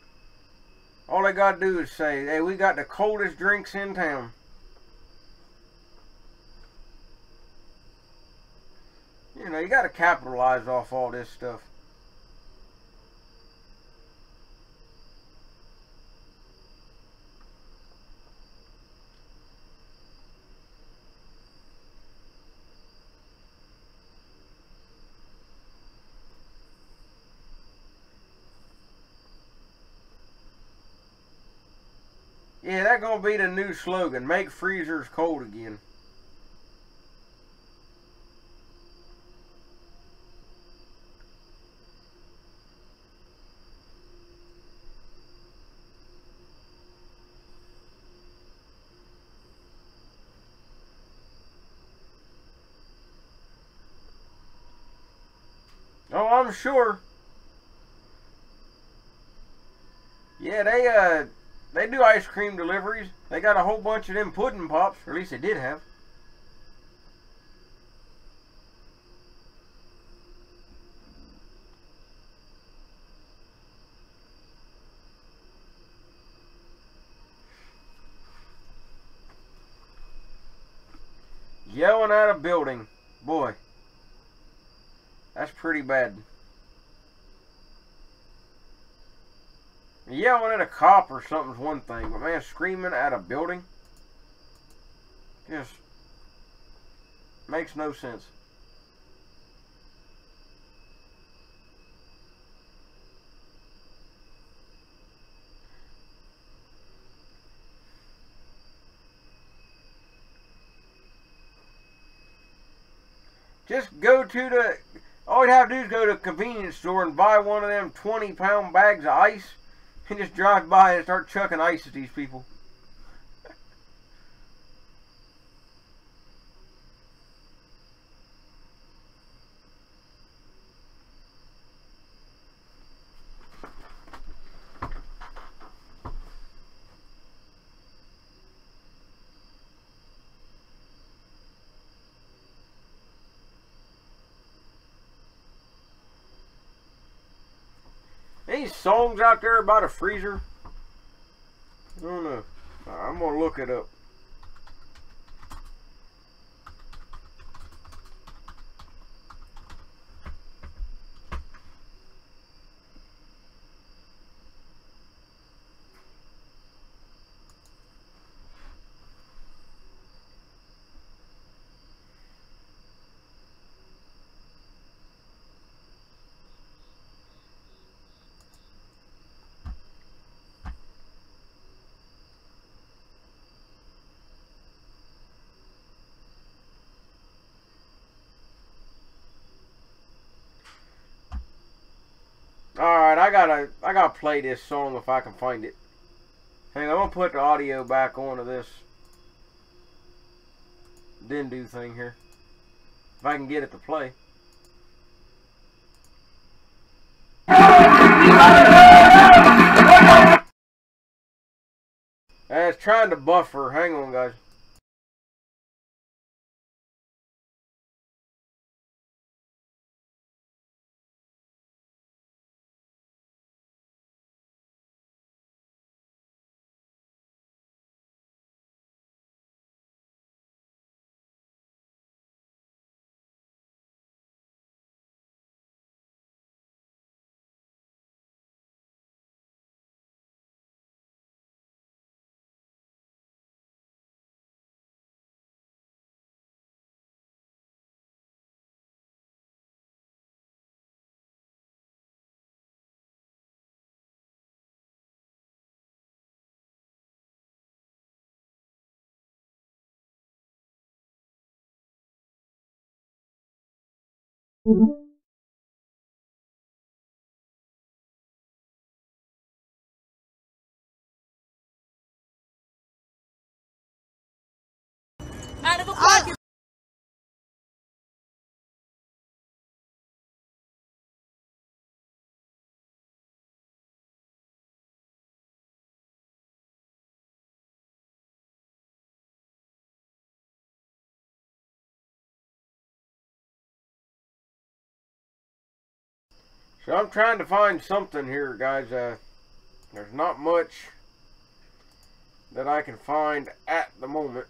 All they gotta do is say, hey, we got the coldest drinks in town. You know, you gotta capitalize off all this stuff. Yeah, that's gonna be the new slogan. Make freezers cold again. Oh, I'm sure. Yeah, they do ice cream deliveries. They got a whole bunch of them pudding pops, or at least they did have. Yelling at a building. Boy, that's pretty bad. Yelling at a cop or something's one thing, but man, screaming at a building? Just makes no sense. Just go to the, all you have to do is go to a convenience store and buy one of them 20-pound bags of ice and just drive by and start chucking ice at these people. Any songs out there about a freezer? I don't know. I'm gonna look it up. Alright, I gotta play this song if I can find it. Hang on, I'm gonna put the audio back onto this Dindu thing here. If I can get it to play. It's trying to buffer. Hang on, guys. Out of a pocket. So I'm trying to find something here, guys. There's not much that I can find at the moment.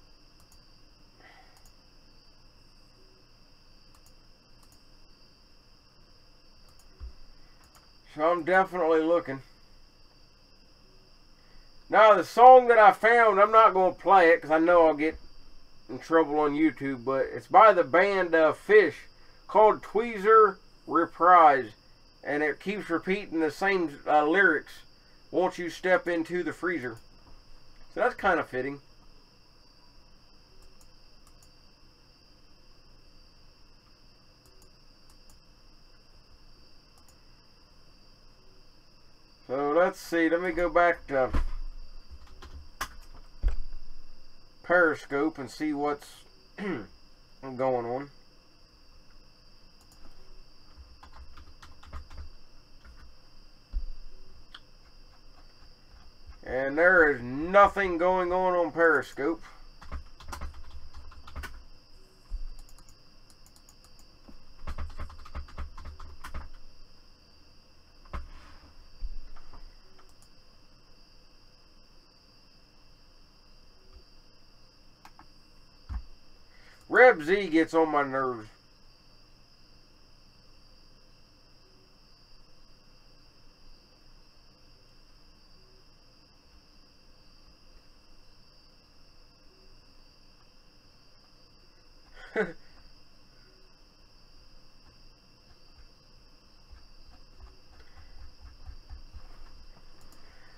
So I'm definitely looking. Now the song that I found, I'm not going to play it because I know I'll get in trouble on YouTube, but it's by the band Fish, called Tweezer Reprise. And it keeps repeating the same lyrics. Won't you step into the freezer? So that's kind of fitting. So let's see. Let me go back to Periscope and see what's going on. And there is nothing going on Periscope. Reb Z gets on my nerves.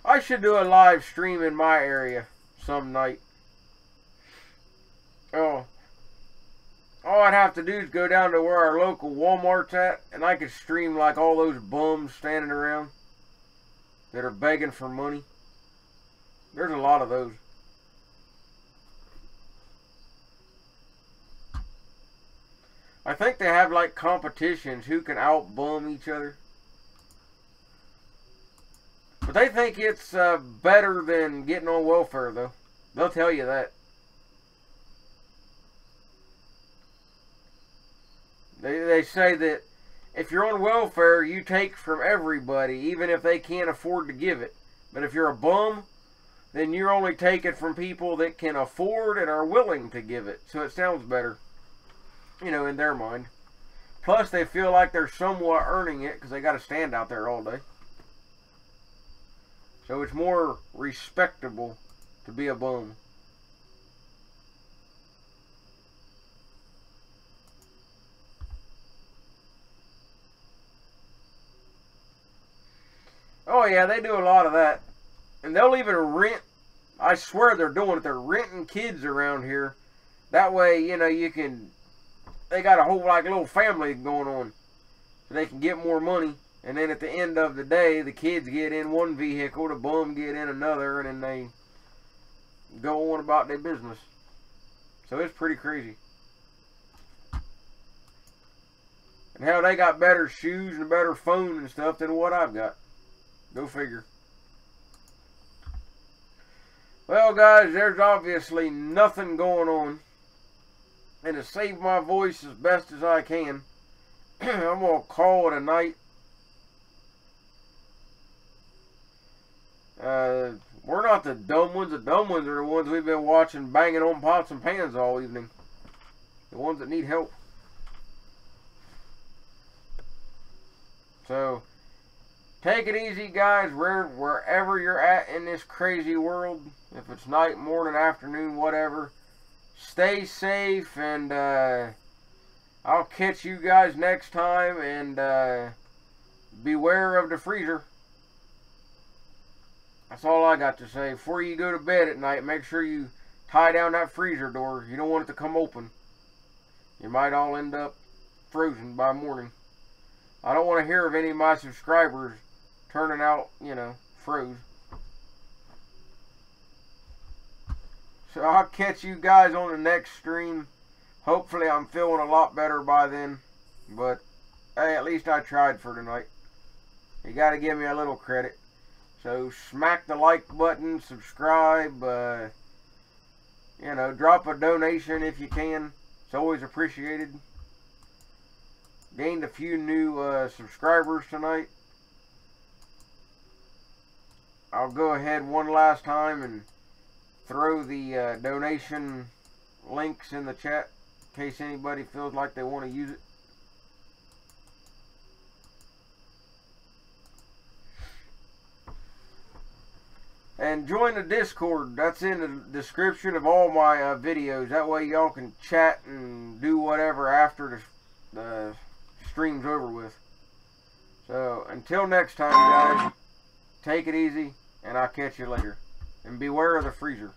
I should do a live stream in my area some night. Oh, all I'd have to do is go down to where our local Walmart's at, and I could stream like all those bums standing around that are begging for money. There's a lot of those. I think they have like competitions who can out-bum each other. But they think it's better than getting on welfare, though. They'll tell you that. They say that if you're on welfare, you take from everybody, even if they can't afford to give it. But if you're a bum, then you're only taking from people that can afford and are willing to give it. So it sounds better, you know, in their mind. Plus, they feel like they're somewhat earning it because they got to stand out there all day. So it's more respectable to be a bum. Oh yeah, they do a lot of that. And they'll even rent, I swear they're doing it, they're renting kids around here. That way, you know, you can, they got a whole like little family going on. So they can get more money. And then at the end of the day, the kids get in one vehicle, the bum get in another, and then they go on about their business. So it's pretty crazy. And hell, they got better shoes and a better phone and stuff than what I've got. Go figure. Well, guys, there's obviously nothing going on. And to save my voice as best as I can, I'm going to call it a night. We're not the dumb ones. The dumb ones are the ones we've been watching banging on pots and pans all evening. The ones that need help. So, take it easy, guys, wherever you're at in this crazy world. If it's night, morning, afternoon, whatever. Stay safe, and I'll catch you guys next time, and beware of the freezer. That's all I got to say. Before you go to bed at night, make sure you tie down that freezer door. You don't want it to come open. You might all end up frozen by morning. I don't want to hear of any of my subscribers turning out, you know, froze. So I'll catch you guys on the next stream. Hopefully I'm feeling a lot better by then. But, hey, at least I tried for tonight. You got to give me a little credit. So smack the like button, subscribe, you know, drop a donation if you can. It's always appreciated. Gained a few new subscribers tonight. I'll go ahead one last time and throw the donation links in the chat in case anybody feels like they want to use it. And join the Discord. That's in the description of all my videos. That way y'all can chat and do whatever after the stream's over with. So, until next time, guys, take it easy, and I'll catch you later. And beware of the freezer.